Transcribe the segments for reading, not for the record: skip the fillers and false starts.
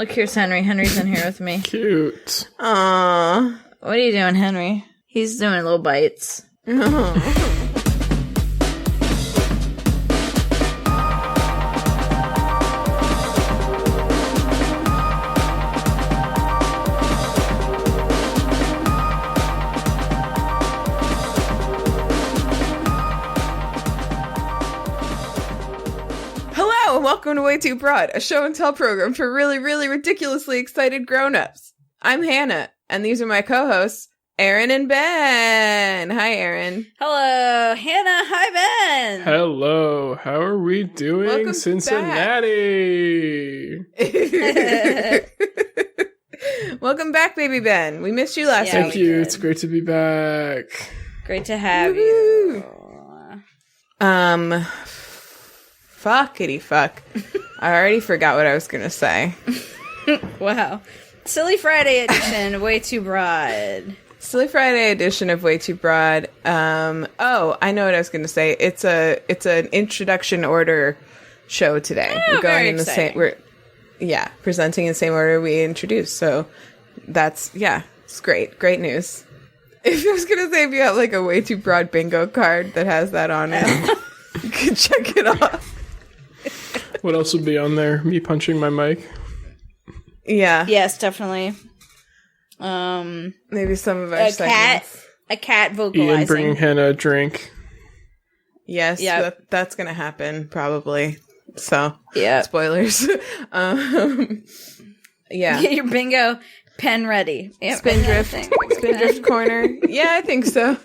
Look, here's Henry. Henry's in here with me. Cute. Aww. What are you doing, Henry? He's doing little bites. Welcome to WayTooBroad, a show and tell program for really, really ridiculously excited grown-ups. I'm Hannah, and these are my co-hosts, Erin and Ben. Hi, Erin. Hello, Hannah. Hi, Ben. Hello. How are we doing, Welcome Cincinnati? Welcome back, baby Ben. We missed you last week. Thank you. It's great to be back. Great to have you. Fuckity fuck. I already forgot what I was going to say. Wow. Silly Friday edition of WayTooBroad. Silly Friday edition of WayTooBroad. Oh, I know what I was going to say. It's an introduction order show today. Oh, we're going very in the exciting. same. Presenting in the same order we introduced. So it's great. Great news. If I was going to say, if you have like a WayTooBroad bingo card that has that on it, you can check it off. What else would be on there? Me punching my mic? Yeah. Yes, definitely. Maybe some of our segments. A cat vocalizing. Ian bringing Hannah a drink. Yes, Yep. that's going to happen, probably. So, Yeah. spoilers. Yeah. Get your bingo pen ready. Yep. Spindrift corner. Yeah, I think so.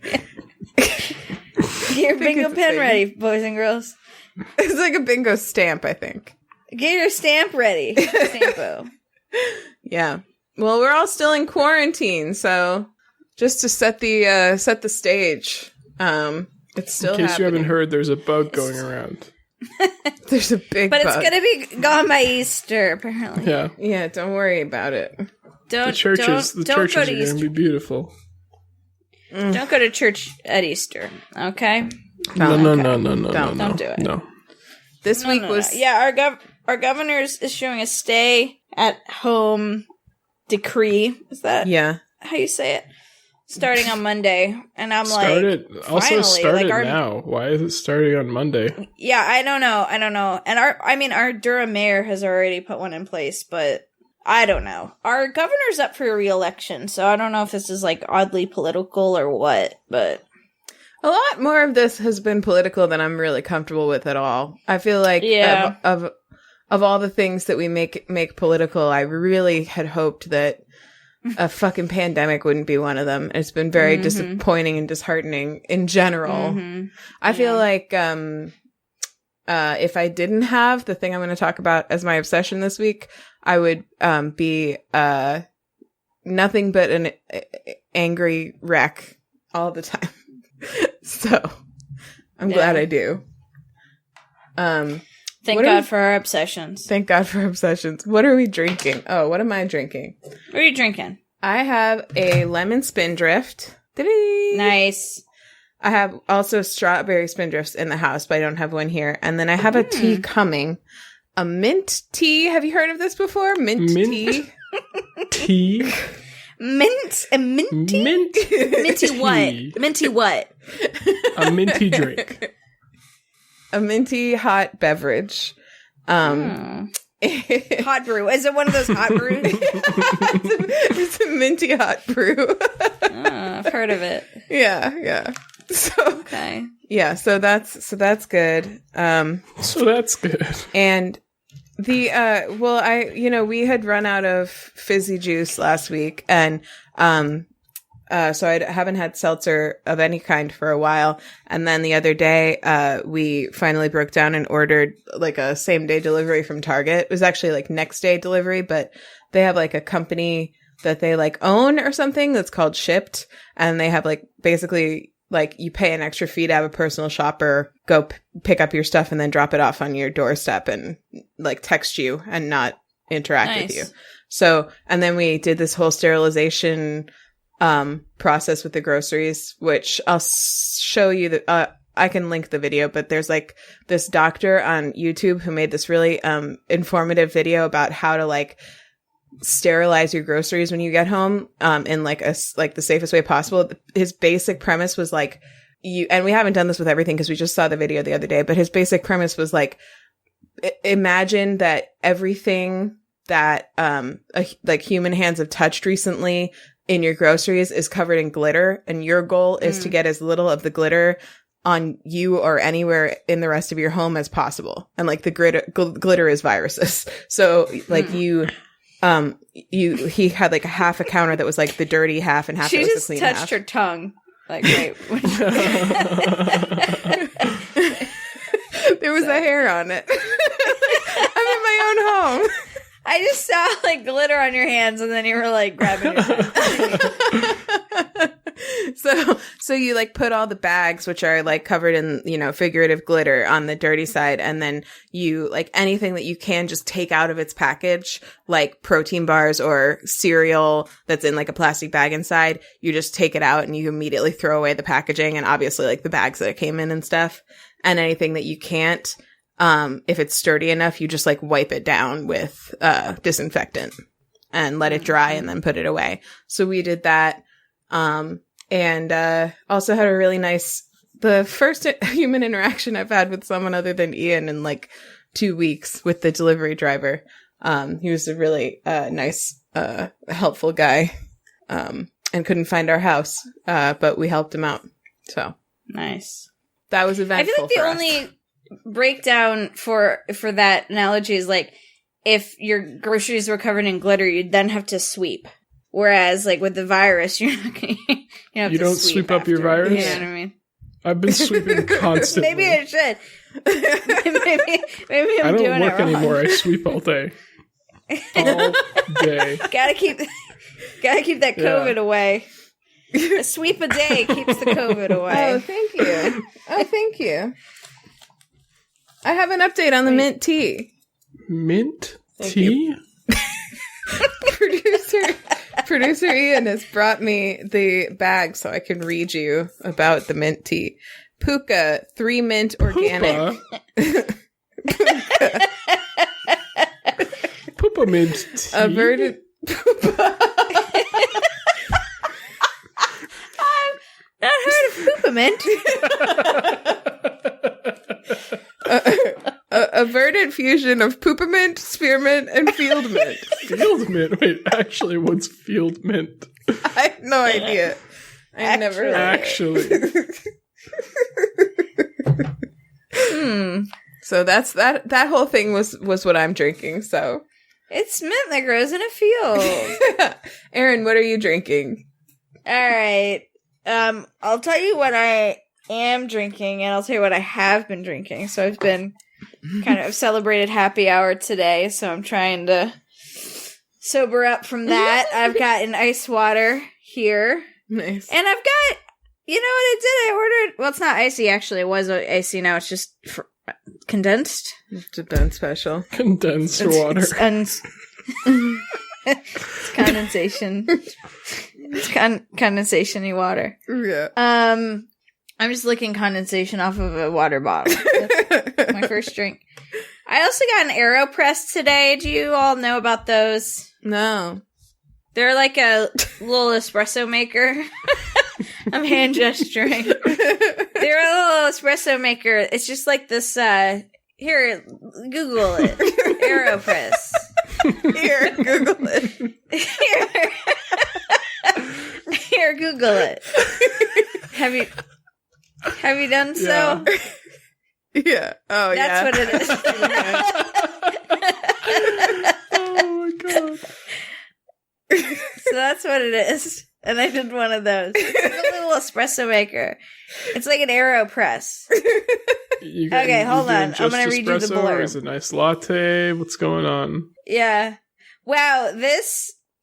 Get your bingo it's a pen thing. ready, boys and girls. It's like a bingo stamp, I think. Get your stamp ready. Stampo. Yeah. Well, we're all still in quarantine, so just to set the stage. It's still In case you happening. haven't heard, there's a bug going around. There's a big But bug. it's gonna be gone by Easter, apparently. Yeah. Yeah, don't worry about it. The churches are go to going to Easter. be beautiful. Don't go to church at Easter, okay? No. Don't do it. No. This week was Yeah, our governor is issuing a stay-at-home decree. Is that how you say it? Starting on Monday, and I'm Start like, it. Also, finally, start like, it now. Why is it starting on Monday? yeah, I don't know. And our Durham mayor has already put one in place, but I don't know. Our governor's up for re-election, so I don't know if this is like oddly political or what, but a lot more of this has been political than I'm really comfortable with at all. I feel like of all the things that we make political, I really had hoped that a fucking pandemic wouldn't be one of them. It's been very disappointing and disheartening in general. I feel like if I didn't have the thing I'm going to talk about as my obsession this week, I would be nothing but an angry wreck all the time. So I'm glad I do. thank God for our obsessions. Thank God for obsessions. What are we drinking? Oh, what am I drinking? What are you drinking? I have a lemon spindrift. Ta-da! Nice. I have also strawberry spindrifts in the house, but I don't have one here. And then I have a tea coming. A mint tea. Have you heard of this before? Mint tea? Tea? Minty what? Minty what? A minty drink. A minty hot beverage. Hot brew. Is it one of those hot brews? It's a minty hot brew. I've heard of it. Yeah. So Okay. yeah, so that's good. So that's good. And the we had run out of fizzy juice last week, and so I haven't had seltzer of any kind for a while. And then the other day, we finally broke down and ordered like a same day delivery from Target. It was actually like next day delivery, but they have like a company that they like own or something that's called Shipped, and they have like basically like you pay an extra fee to have a personal shopper go pick up your stuff and then drop it off on your doorstep and like text you and not interact with you. So, and then we did this whole sterilization process with the groceries, which I'll show you that I can link the video, but there's like this doctor on YouTube who made this really informative video about how to like sterilize your groceries when you get home in like the safest way possible. His basic premise was like and we haven't done this with everything because we just saw the video the other day, but his basic premise was like, imagine that everything that like human hands have touched recently in your groceries is covered in glitter, and your goal is to get as little of the glitter on you or anywhere in the rest of your home as possible. And like the glitter is viruses. So like he had like half a counter that was like the dirty half and half that was the clean half. She just touched her tongue. Like, right. There was a hair on it. I'm in my own home. I just saw like glitter on your hands, and then you were like grabbing your hands. So you like put all the bags, which are like covered in, you know, figurative glitter, on the dirty side, and then you like anything that you can just take out of its package, like protein bars or cereal that's in like a plastic bag inside, you just take it out and you immediately throw away the packaging and obviously like the bags that it came in and stuff. And anything that you can't, if it's sturdy enough, you just like wipe it down with disinfectant and let it dry and then put it away. So we did that. And also had a really nice, the first human interaction I've had with someone other than Ian in like 2 weeks with the delivery driver. He was a really nice, helpful guy, and couldn't find our house, but we helped him out. So nice. That was eventful. I feel like the only breakdown for that analogy is like, if your groceries were covered in glitter, you'd then have to sweep. Whereas, like, with the virus, you're not gonna, you don't sweep up your virus? You know what I mean? I've been sweeping constantly. Maybe I should. maybe I'm I don't doing work it wrong. anymore. I sweep all day. All day. Gotta keep that COVID away. A sweep a day keeps the COVID away. Oh, thank you. Thank you. I have an update on the mint tea. Mint tea? Producer Ian has brought me the bag so I can read you about the mint tea. Puka 3 mint organic. Poopa mint tea. Averted. Not heard of peppermint. Averted fusion of peppermint, spearmint, and field mint. Field mint? Wait, actually, what's field mint? I have no idea. I never heard actually. So that's that whole thing was what I'm drinking. So it's mint that grows in a field. Erin, what are you drinking? All right. I'll tell you what I am drinking, and I'll tell you what I have been drinking. So I've been kind of celebrated happy hour today, so I'm trying to sober up from that. I've got an ice water here. Nice. And I've got, you know what I did? I ordered, well, it's not icy, actually. It was icy. Now it's just condensed. It's a Ben special. Condensed water. It's condensation. It's condensation-y water. Yeah. I'm just licking condensation off of a water bottle. That's my first drink. I also got an AeroPress today. Do you all know about those? No. They're like a little espresso maker. I'm hand gesturing. They're a little espresso maker. It's just like this, here, Google it. AeroPress. Here, Google it. Here, Google it. Have you done so? Yeah. Oh, that's what it is. Oh my god. So that's what it is. And I did one of those. It's like a little espresso maker. It's like an AeroPress. Okay, hold on. I'm going to read you the blurb. Is it a nice latte? What's going on? Yeah. Wow,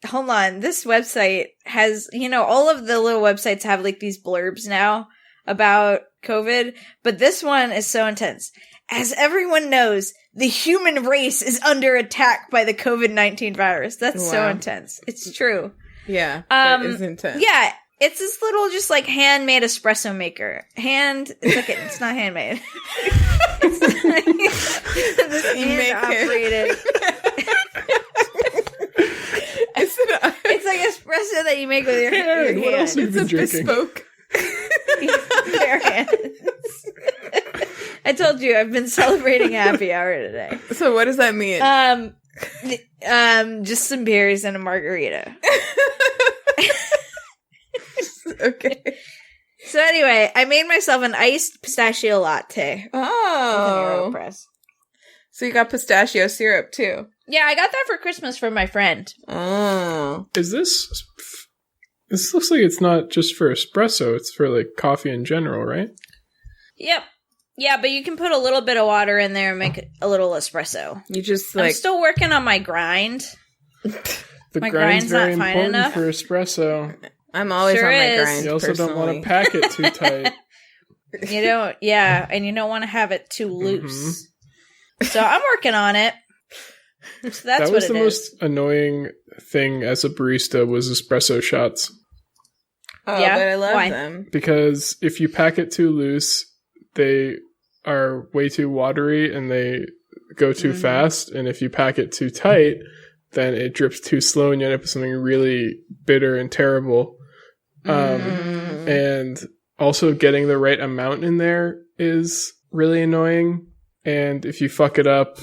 hold on. This website has, all of the little websites have like these blurbs now about COVID, but this one is so intense. As everyone knows, the human race is under attack by the COVID-19 virus. That's so intense. It's true. Yeah, that is intense. Yeah, It's this little, just like handmade espresso maker. It's not handmade. This hand operated. It's like espresso that you make with your hand. What else have you been drinking? Bespoke. Bare hands. I told you I've been celebrating happy hour today. So what does that mean? Just some beers and a margarita. Okay. So anyway, I made myself an iced pistachio latte. Oh. So you got pistachio syrup too. Yeah, I got that for Christmas from my friend. Oh. Is this looks like it's not just for espresso, it's for like coffee in general, right? Yep. Yeah, but you can put a little bit of water in there and make a little espresso. You just I'm still working on my grind. My grind's very not fine important enough. for espresso. I'm always Sure on my is. grind. You also don't want to personally. pack it too tight. You don't, yeah, and you don't want to have it too loose. So I'm working on it. So that's That what was it the is. most annoying thing as a barista was espresso shots. Oh, Yeah? but I love Why? them. Because if you pack it too loose, they are way too watery and they go too fast. And if you pack it too tight, then it drips too slow and you end up with something really bitter and terrible. And also getting the right amount in there is really annoying. And if you fuck it up,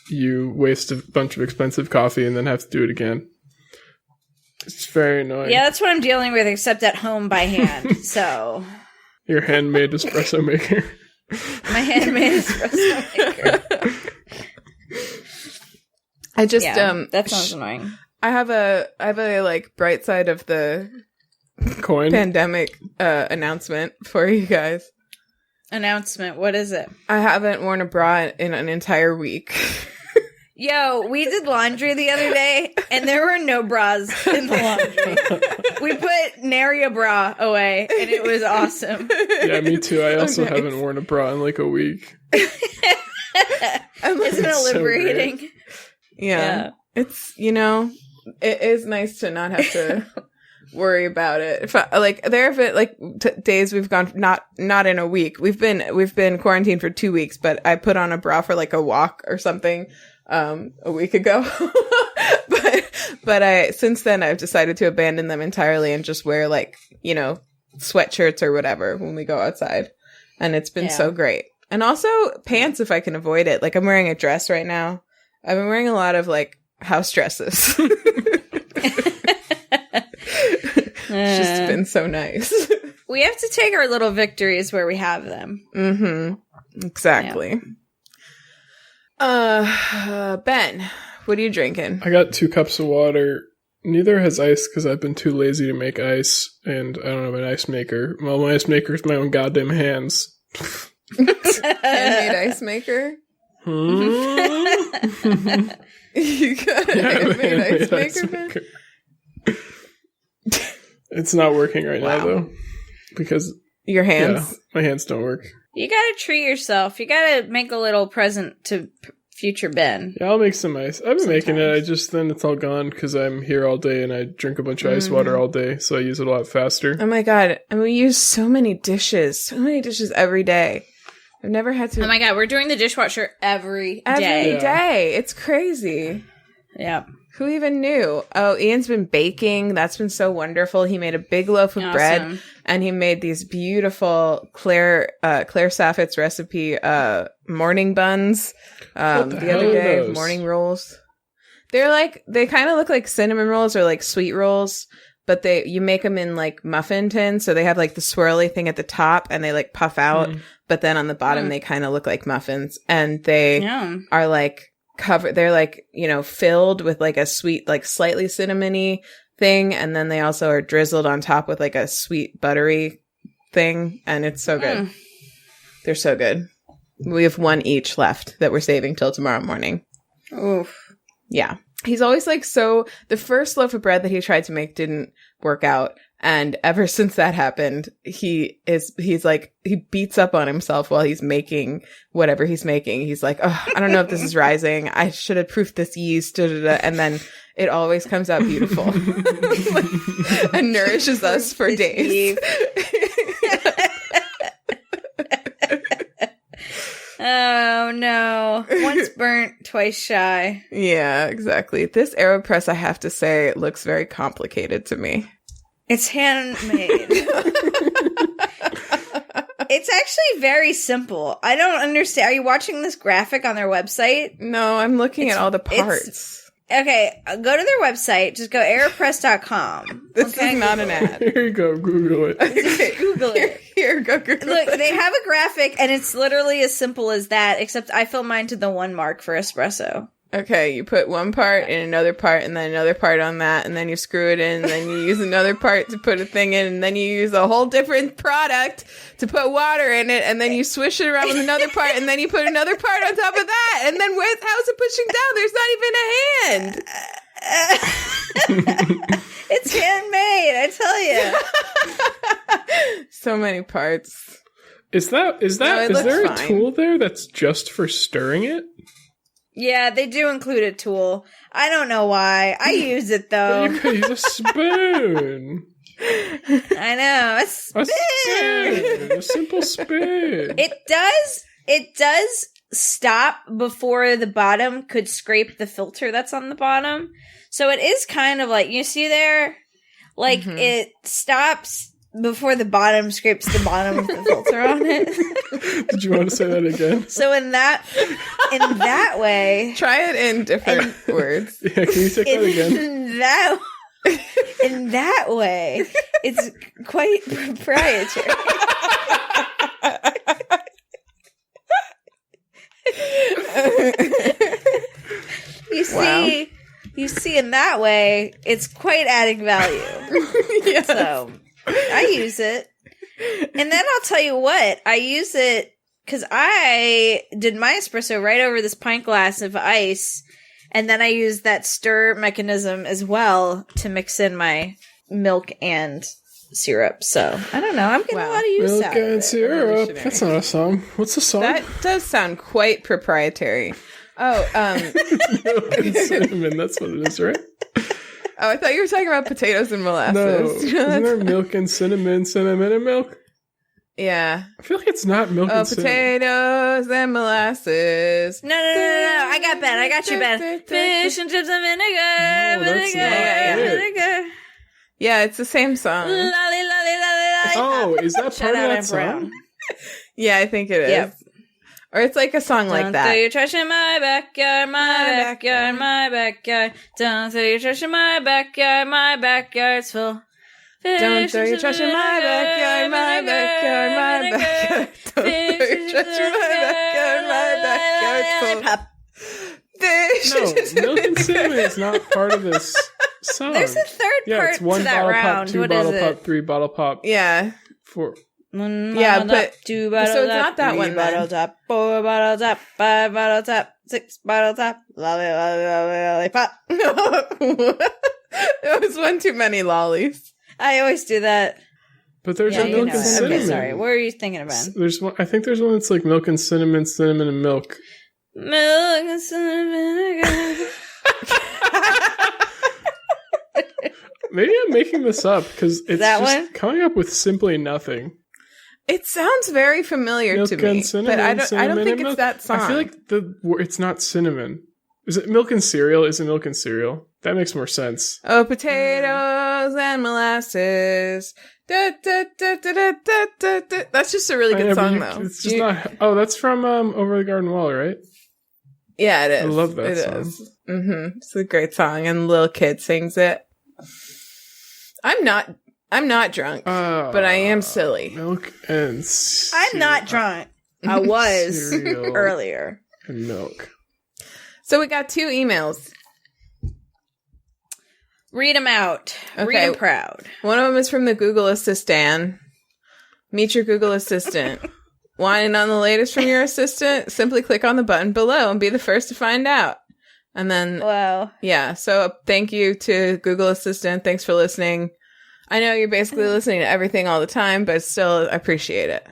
you waste a bunch of expensive coffee and then have to do it again. It's very annoying. Yeah, that's what I'm dealing with, except at home by hand. So Your handmade espresso maker. my handmade espresso maker. I just that sounds annoying. I have a like bright side of the Coin. pandemic announcement for you guys. Announcement. What is it? I haven't worn a bra in an entire week. Yo, we did laundry the other day, and there were no bras in the laundry. We put nary a bra away, and it was awesome. Yeah, me too. I also nice. haven't worn a bra in like a week. Isn't it so liberating? Yeah. It's, it is nice to not have to worry about it. If there have been days we've gone not in a week. We've been quarantined for 2 weeks, but I put on a bra for like a walk or something a week ago. but since then I've decided to abandon them entirely and just wear sweatshirts or whatever when we go outside. And it's been so great. And also pants if I can avoid it. Like I'm wearing a dress right now. I've been wearing a lot of house dresses. It's just been so nice. We have to take our little victories where we have them. Mm-hmm. Exactly. Yeah. Ben, what are you drinking? I got 2 cups of water. Neither has ice because I've been too lazy to make ice, and I don't have an ice maker. Well, my ice maker is my own goddamn hands. Handmade ice maker? You got a handmade ice maker, Ben? It's not working right now, though. Because... Your hands? Yeah, my hands don't work. You gotta treat yourself. You gotta make a little present to future Ben. Yeah, I'll make some ice. I've been making it. Then it's all gone because I'm here all day and I drink a bunch of ice water all day, so I use it a lot faster. Oh my god. And we use so many dishes every day. I've never had to... Oh my god, we're doing the dishwasher every day. Every day. It's crazy. Yeah. Who even knew? Oh, Ian's been baking. That's been so wonderful. He made a big loaf of bread, and he made these beautiful Claire Saffit's recipe morning buns the other day. Morning rolls. They kind of look like cinnamon rolls or like sweet rolls, but you make them in like muffin tins, so they have like the swirly thing at the top, and they like puff out, but then on the bottom they kind of look like muffins, and they are like covered. They're like filled with like a sweet, like slightly cinnamony thing, and then they also are drizzled on top with like a sweet buttery thing, and it's so good. They're so good. We have 1 each left that we're saving till tomorrow morning. Oof. Yeah. He's always the first loaf of bread that he tried to make didn't work out. And ever since that happened, he's like, he beats up on himself while he's making whatever he's making. He's like, oh, I don't know if this is rising. I should have proofed this yeast. And then It always comes out beautiful and nourishes us for days. Oh, no. Once burnt, twice shy. Yeah, exactly. This AeroPress, I have to say, looks very complicated to me. It's handmade. It's actually very simple. I don't understand. Are you watching this graphic on their website? No, I'm looking at all the parts. Okay, go to their website. Just go aeropress.com. This is not an ad. Here you go. Google it. Google it. Here, go Google Look, it. they have a graphic, and it's literally as simple as that, except I fill mine to the 1 mark for espresso. Okay, you put one part in another part and then another part on that, and then you screw it in, and then you use another part to put a thing in, and then you use a whole different product to put water in it, and then you swish it around with another part, and then you put another part on top of that, and then how's it pushing down? There's not even a hand! It's handmade, I tell you. So many parts. Is there a tool there that's just for stirring it? Yeah, they do include a tool. I don't know why. I use it, though. But you could use a spoon. I know. A spoon. A simple spoon. It does stop before the bottom could scrape the filter that's on the bottom. So it is kind of like, you see there? Like, it stops before the bottom scrapes the bottom of the filter on it. Did you want to say that again? So in that way, try it in different words. Yeah, can you take that again? In that way, it's quite proprietary. You see, in that way, it's quite adding value. Yes. So I use it. And then I'll tell you what, I use it because I did my espresso right over this pint glass of ice, and then I use that stir mechanism as well to mix in my milk and syrup. So, I don't know, I'm getting a lot of use milk out of it. Milk and syrup. That's not a song. What's the song? That does sound quite proprietary. Oh, milk and cinnamon, that's what it is, right? Oh, I thought you were talking about potatoes and molasses. No, isn't there milk and cinnamon and milk? Yeah. I feel like it's not milk and cinnamon. Potatoes and molasses. No. I got Ben. I got you, Ben. Fish and chips and vinegar. Vinegar. Yeah, it's the same song. Lolly, lolly, lolly. Oh, is that part of that song? Yeah, I think it is. Yep. Or it's like a song like that. Don't throw your trash in my backyard, my backyard. Don't throw your trash in my backyard's full. Don't throw your trash in my backyard, my backyard. Don't throw your trash in my backyard's full. No, milk and cinnamon is not part of this song. There's a third part it's 1 to that bottle round. pop, 2 what bottle is pop, it? 3 bottle pop. Yeah. 4. Yeah, but two bottle so it's top, not that 3 one. Bottle top, 4 bottle top, 5 bottle top, 6 bottle top, lolly pop. It was one too many lollies. I always do that. But there's a milk and cinnamon. Okay, sorry. What are you thinking of, Ben? There's one. I think there's one that's like milk and cinnamon and milk. Milk and cinnamon vinegar. Maybe I'm making this up because it's that just one? coming up with simply nothing. It sounds very familiar milk to me, and cinnamon, but I don't think it's milk. that song. I feel like it's not cinnamon. Is it milk and cereal? Is it milk and cereal? That makes more sense. Oh, potatoes and molasses. Da, da, da, da, da, da, da, da. That's just a really good song, though. It's just not. Oh, that's from Over the Garden Wall, right? Yeah, it is. I love that song. Is. Mm-hmm. It's a great song, and Lil Kid sings it. I'm not drunk, but I am silly. Milk and cereal. I'm not drunk. I was earlier. And milk. So we got 2 emails. Read them out. Okay. Read them proud. One of them is from the Google Assistant. Meet your Google Assistant. Want to know the latest from your assistant? Simply click on the button below and be the first to find out. And then, wow. Yeah. So thank you to Google Assistant. Thanks for listening. I know you're basically listening to everything all the time, but still appreciate it.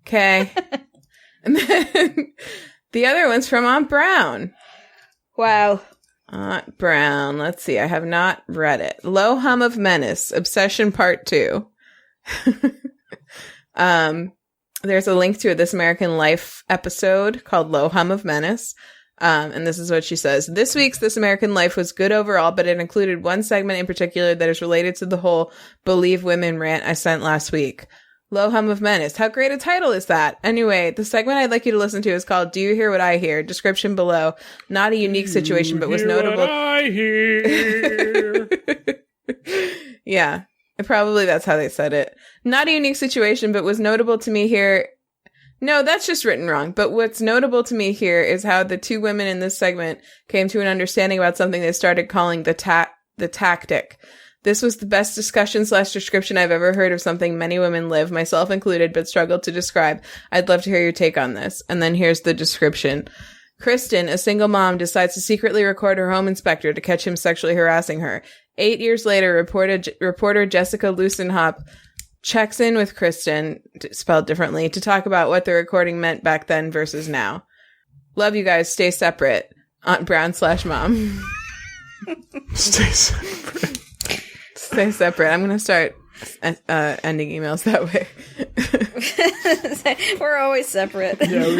Okay. And then the other one's from Aunt Brown. Wow. Brown. Let's see. I have not read it. Low Hum of Menace, Obsession Part 2. There's a link to a This American Life episode called Low Hum of Menace. And this is what she says. This week's This American Life was good overall, but it included one segment in particular that is related to the whole Believe Women rant I sent last week. Low Hum of Menace. How great a title is that? Anyway, the segment I'd like you to listen to is called Do You Hear What I Hear? Description below. Not a unique situation, but was notable. What I hear. Yeah. Probably that's how they said it. Not a unique situation, but was notable to me here. No, that's just written wrong. But what's notable to me here is how the two women in this segment came to an understanding about something they started calling the tactic. This was the best discussion/description I've ever heard of something many women live, myself included, but struggle to describe. I'd love to hear your take on this. And then here's the description. Kristen, a single mom, decides to secretly record her home inspector to catch him sexually harassing her. 8 years later, reporter Jessica Lucenhop checks in with Kristen, spelled differently, to talk about what the recording meant back then versus now. Love you guys. Stay separate. Aunt Brown/Mom. Stay separate. Stay separate. I'm going to start ending emails that way. We're always separate. Yeah, we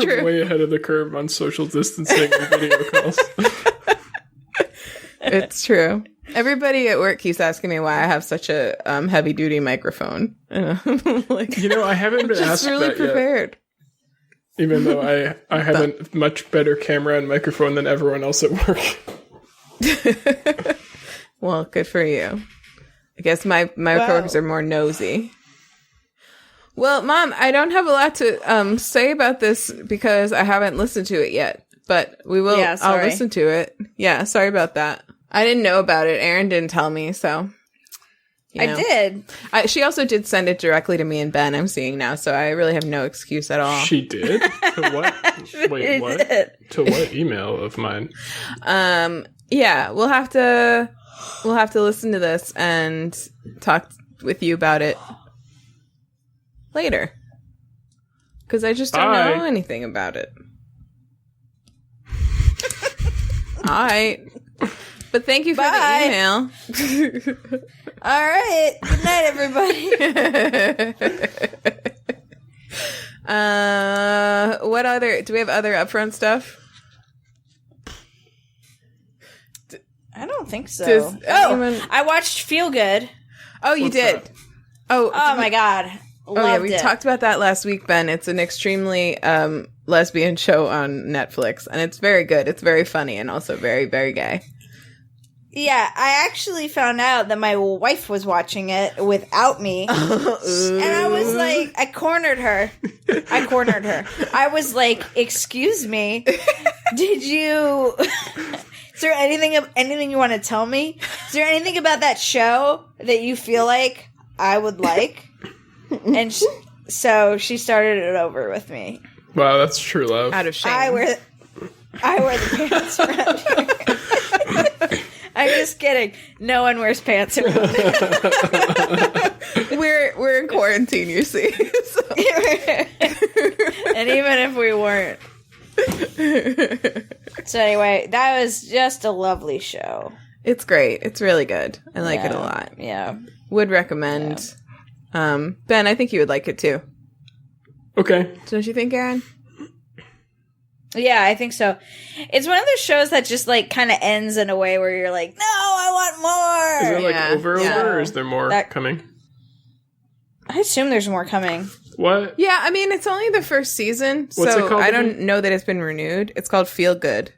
were way ahead of the curve on social distancing and video calls. It's true. Everybody at work keeps asking me why I have such a heavy-duty microphone. Like, I haven't been asked really that prepared. Yet. Even though I have a much better camera and microphone than everyone else at work. Well, good for you. I guess my coworkers are more nosy. Well, Mom, I don't have a lot to say about this because I haven't listened to it yet. But we will. Yeah, I'll listen to it. Yeah, sorry about that. I didn't know about it. Erin didn't tell me, so. I did. She also did send it directly to me and Ben, I'm seeing now, so I really have no excuse at all. She did? To what? Wait, what? To what email of mine? Yeah, we'll have to listen to this and talk with you about it later. Because I just don't know anything about it. All right. But thank you for the email. All right. Good night, everybody. What other... Do we have other upfront stuff? I don't think so. I watched Feel Good. Oh, you did? That? Oh my God. Loved we talked about that last week, Ben. It's an extremely lesbian show on Netflix, and it's very good. It's very funny and also very, very gay. Yeah, I actually found out that my wife was watching it without me. And I was like, I cornered her. I was like, excuse me, did you... Is there anything you want to tell me? Is there anything about that show that you feel like I would like? And so she started it over with me. Wow, that's true love. Out of shame. I wear the pants around here. I'm just kidding. No one wears pants around here. We're in quarantine, you see. So. And even if we weren't. So anyway, that was just a lovely show. It's great. It's really good. I like it a lot. Yeah. Would recommend. Yeah. Ben, I think you would like it too. Okay. Don't you think, Erin? Yeah, I think so. It's one of those shows that just like kind of ends in a way where you're like, no, I want more. Is it like over, or is there more coming? I assume there's more coming. What? Yeah, I mean, it's only the first season, What's it called I again? don't know that it's been renewed. It's called Feel Good.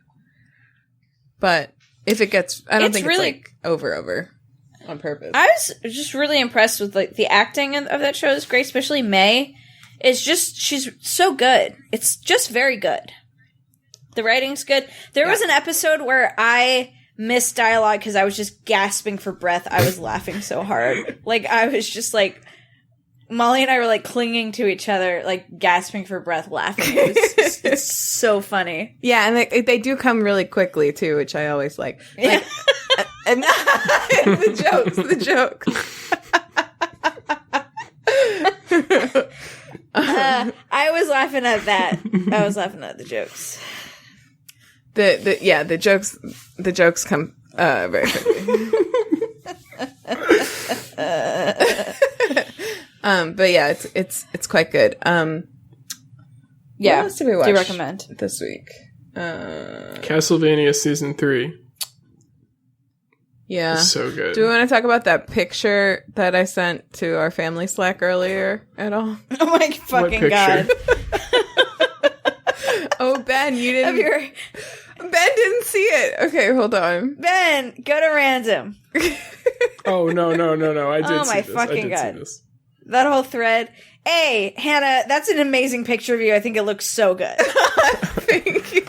But if it gets, I don't think really, it's like over on purpose. I was just really impressed with like the acting of that show is great, especially May. She's so good. It's just very good. The writing's good. There was an episode where I missed dialogue because I was just gasping for breath. I was laughing so hard. Like, I was just like, Molly and I were like clinging to each other, like gasping for breath, laughing. It's so funny. Yeah, and they do come really quickly too, which I always like. And the jokes. I was laughing at that. I was laughing at the jokes. the jokes come very quickly. But yeah, it's quite good. Yeah. What else did we watch? Do you recommend this week? Castlevania Season 3. Yeah. It's so good. Do we want to talk about that picture that I sent to our family Slack earlier at all? Oh my fucking god. Oh, Ben, you didn't... Ben didn't see it. Okay, hold on. Ben, go to random. Oh, no. I did see this. Oh my fucking god. That whole thread. Hey, Hannah, that's an amazing picture of you. I think it looks so good. Thank you.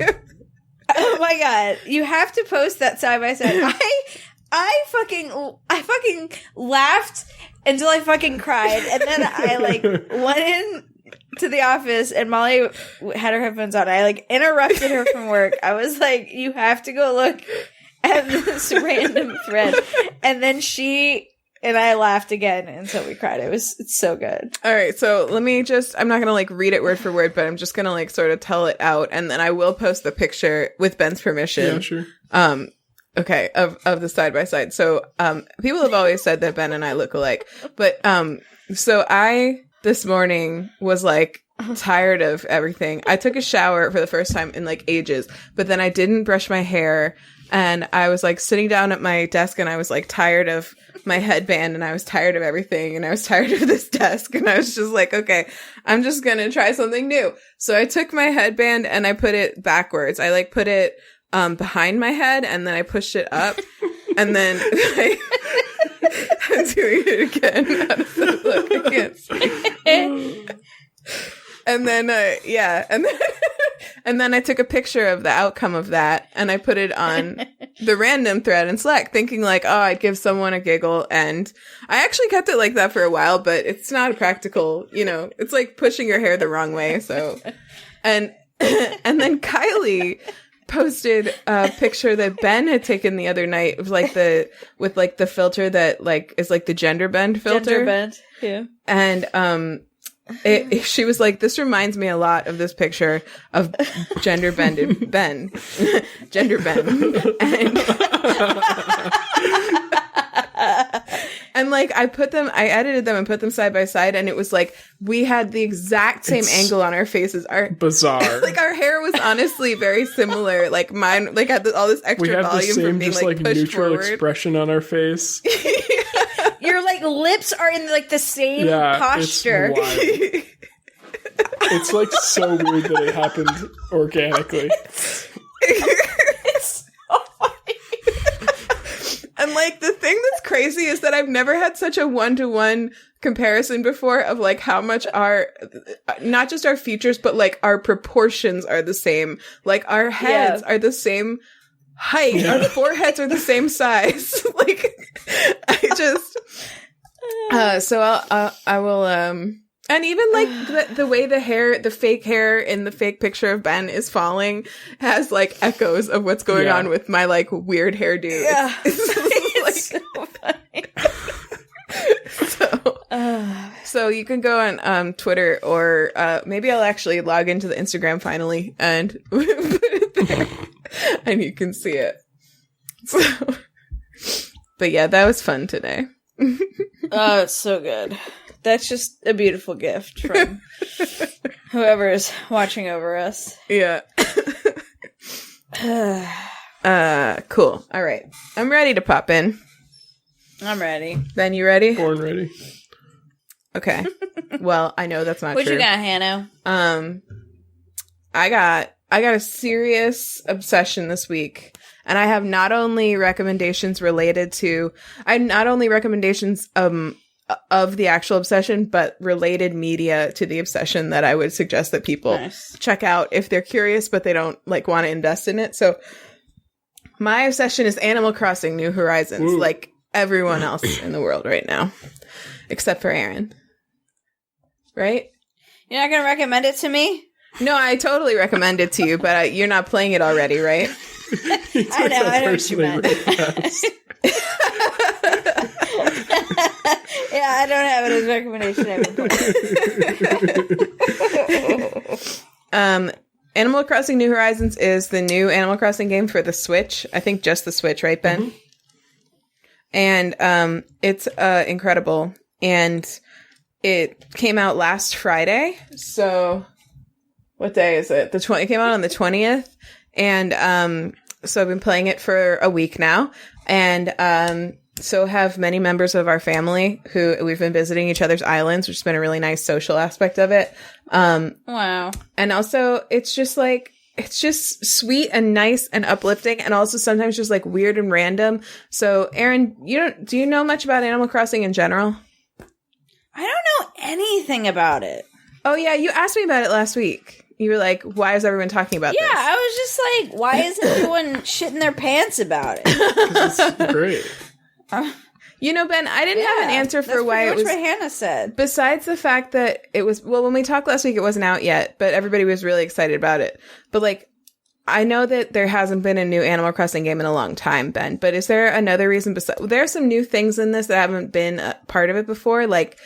Oh my god. You have to post that side by side. I fucking laughed until I fucking cried. And then I went in to the office and Molly had her headphones on. I interrupted her from work. I was like, you have to go look at this random thread. And then she and I laughed again until we cried. It's so good. All right. So let me I'm not going to read it word for word, but I'm just going to sort of tell it out. And then I will post the picture with Ben's permission. Yeah, sure. Okay. Of the side by side. So, people have always said that Ben and I look alike, but, so I this morning was tired of everything. I took a shower for the first time in ages, but then I didn't brush my hair and I was sitting down at my desk and I was tired of my headband and I was tired of everything and I was tired of this desk and I was just okay, I'm just going to try something new. So I took my headband and I put it backwards. I put it behind my head and then I pushed it up and then I'm doing it again. How does that look? I can't see. And then and then I took a picture of the outcome of that and I put it on the random thread in Slack thinking I'd give someone a giggle, and I actually kept it like that for a while, but it's not practical, it's pushing your hair the wrong way. So and then Kylie posted a picture that Ben had taken the other night of the filter that is the gender bend filter. Gender bend, yeah. And she was this reminds me a lot of this picture of gender bended Ben. Gender bend. And I edited them and put them side by side, and it was we had the exact same angle on our faces. Bizarre. Our hair was honestly very similar. Mine had all this extra volume from being pushed neutral forward. Expression on our face. Your lips are in the same posture. It's so weird that it happened organically. It's so funny. And the thing that's crazy is that I've never had such a 1-to-1 comparison before of how much our, not just our features, but our proportions are the same. Our heads are the same height. Yeah. Our foreheads are the same size. So I will, and even the way the fake hair in the fake picture of Ben is falling has echoes of what's going on with my weird hairdo. Yeah. It's so funny. So you can go on Twitter or maybe I'll actually log into the Instagram finally and put it there and you can see it. So, but yeah, that was fun today. Oh, it's so good. That's just a beautiful gift from whoever is watching over us. Yeah. Cool. All right. I'm ready to pop in. I'm ready. Ben, you ready? Born ready. Okay. Well, I know that's not true. What you got, Hannah? I got a serious obsession this week. And I have not only recommendations of the actual obsession, but related media to the obsession that I would suggest that people check out if they're curious, but they don't want to invest in it. So my obsession is Animal Crossing New Horizons, Ooh. like everyone else in the world right now, except for Erin. Right? You're not going to recommend it to me? No, I totally recommend it to you, but you're not playing it already, right? I know what you meant. Yeah, I don't have it as a recommendation. Animal Crossing New Horizons is the new Animal Crossing game for the Switch. I think just the Switch, right, Ben? Mm-hmm. And it's incredible. And it came out last Friday. So what day is it? It came out on the 20th. And so I've been playing it for a week now. And so have many members of our family who we've been visiting each other's islands, which has been a really nice social aspect of it. Wow. And also it's just sweet and nice and uplifting, and also sometimes just like weird and random. So Erin, do you know much about Animal Crossing in general? I don't know anything about it. Oh yeah, you asked me about it last week. You were like, why is everyone talking about this? Yeah, I was just like, why isn't everyone shitting their pants about it? It's great. Ben, I didn't have an answer for why it was. That's what Hannah said. Besides the fact that it was, well, when we talked last week, it wasn't out yet, but everybody was really excited about it. But like, I know that there hasn't been a new Animal Crossing game in a long time, Ben, but is there another reason besides, there are some new things in this that haven't been a part of it before, like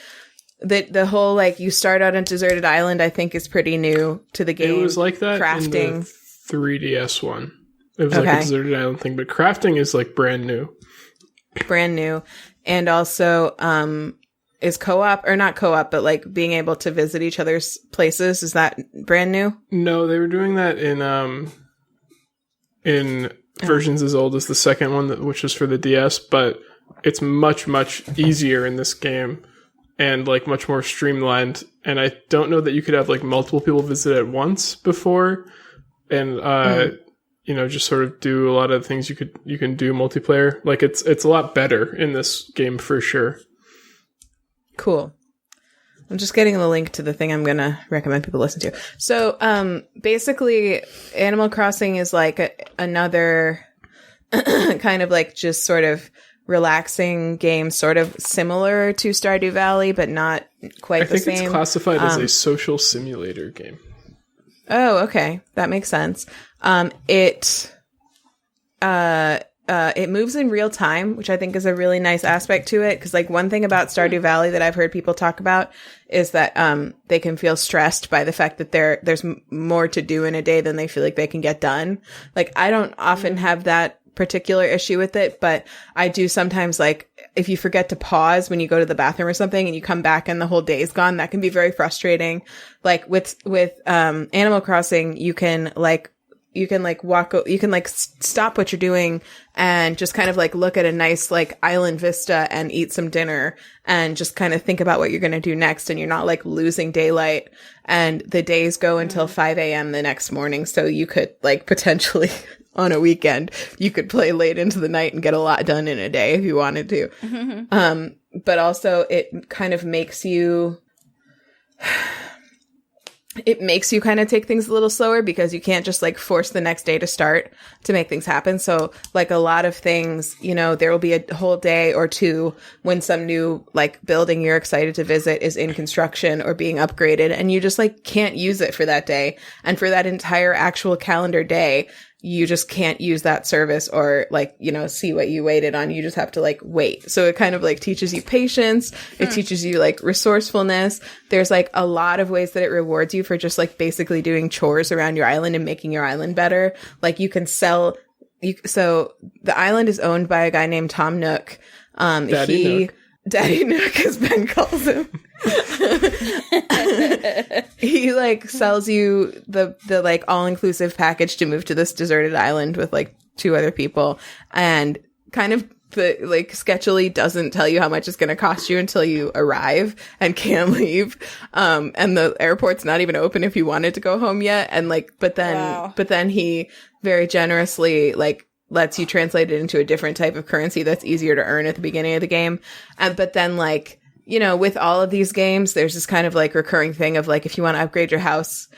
the whole, like, you start out on Deserted Island, I think is pretty new to the game. It was like that crafting. In the 3DS one. It was like a Deserted Island thing, but crafting is like brand new. Brand new. And also, is co-op, or not co-op, but like being able to visit each other's places, is that brand new? No, they were doing that in versions as old as the second one, which is for the DS, but it's much, much easier in this game and like much more streamlined. And I don't know that you could have like multiple people visit at once before, and just sort of do a lot of things you can do multiplayer. Like it's a lot better in this game for sure. Cool. I'm just getting the link to the thing I'm going to recommend people listen to. So, basically Animal Crossing is like another kind of like just sort of relaxing game, sort of similar to Stardew Valley, but not quite the same. I think it's classified as a social simulator game. Oh, okay. That makes sense. It moves in real time, which I think is a really nice aspect to it. Cause like one thing about Stardew Valley that I've heard people talk about is that, they can feel stressed by the fact that there's more to do in a day than they feel like they can get done. Like I don't often have that particular issue with it, but I do sometimes, like if you forget to pause when you go to the bathroom or something and you come back and the whole day is gone, that can be very frustrating. Like with Animal Crossing, you can stop what you're doing and just kind of like look at a nice like island vista and eat some dinner and just kind of think about what you're going to do next. And you're not like losing daylight, and the days go until 5 a.m. the next morning. So you could like potentially on a weekend, you could play late into the night and get a lot done in a day if you wanted to. Mm-hmm. But also it kind of makes you kind of take things a little slower, because you can't just like force the next day to start to make things happen. So like a lot of things, there will be a whole day or two when some new like building you're excited to visit is in construction or being upgraded, and you just like can't use it for that day. And for that entire actual calendar day, you just can't use that service or like, see what you waited on. You just have to like wait. So it kind of like teaches you patience. It teaches you like resourcefulness. There's like a lot of ways that it rewards you for just like basically doing chores around your island and making your island better. Like you can sell, so the island is owned by a guy named Tom Nook. Daddy Nook, as Ben calls him. He like sells you the like all-inclusive package to move to this deserted island with like 2 other people, and kind of like sketchily doesn't tell you how much it's going to cost you until you arrive and can't leave. And the airport's not even open if you wanted to go home yet. And like, but then he very generously like lets you translate it into a different type of currency that's easier to earn at the beginning of the game. But then like, with all of these games, there's this kind of like recurring thing of like, if you want to upgrade your house,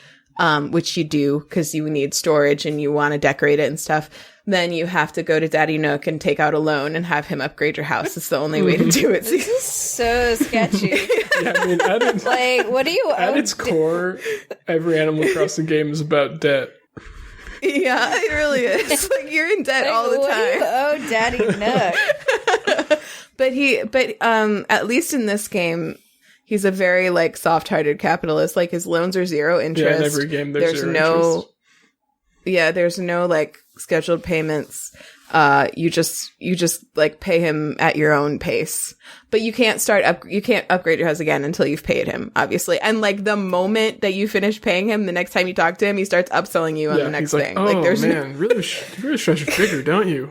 which you do because you need storage and you want to decorate it and stuff, then you have to go to Daddy Nook and take out a loan and have him upgrade your house. It's the only way to do it. This is so sketchy. Yeah, I mean, like, what do you at its core, every Animal Crossing game is about debt. Yeah, it really is. Like you're in debt all the time. What do you owe Daddy Nook? But at least in this game, he's a very like soft-hearted capitalist. Like his loans are 0 interest. Yeah, in every game there's 0 interest. there's no like scheduled payments. You just like pay him at your own pace, but you can't you can't upgrade your house again until you've paid him, obviously. And like the moment that you finish paying him, the next time you talk to him, he starts upselling you on the next thing. Oh, like, there's man, really stretch your figure, don't you?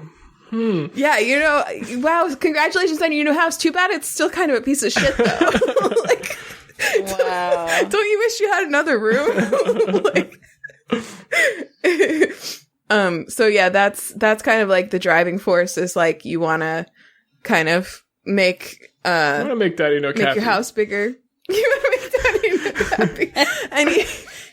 Yeah, you know, wow, congratulations on your new house. Too bad it's still kind of a piece of shit, though. Like, wow. Don't you wish you had another room? Like, so yeah, that's kind of like the driving force is like you want to kind of make Daddy no make your house bigger. You want to make Daddy no happy. And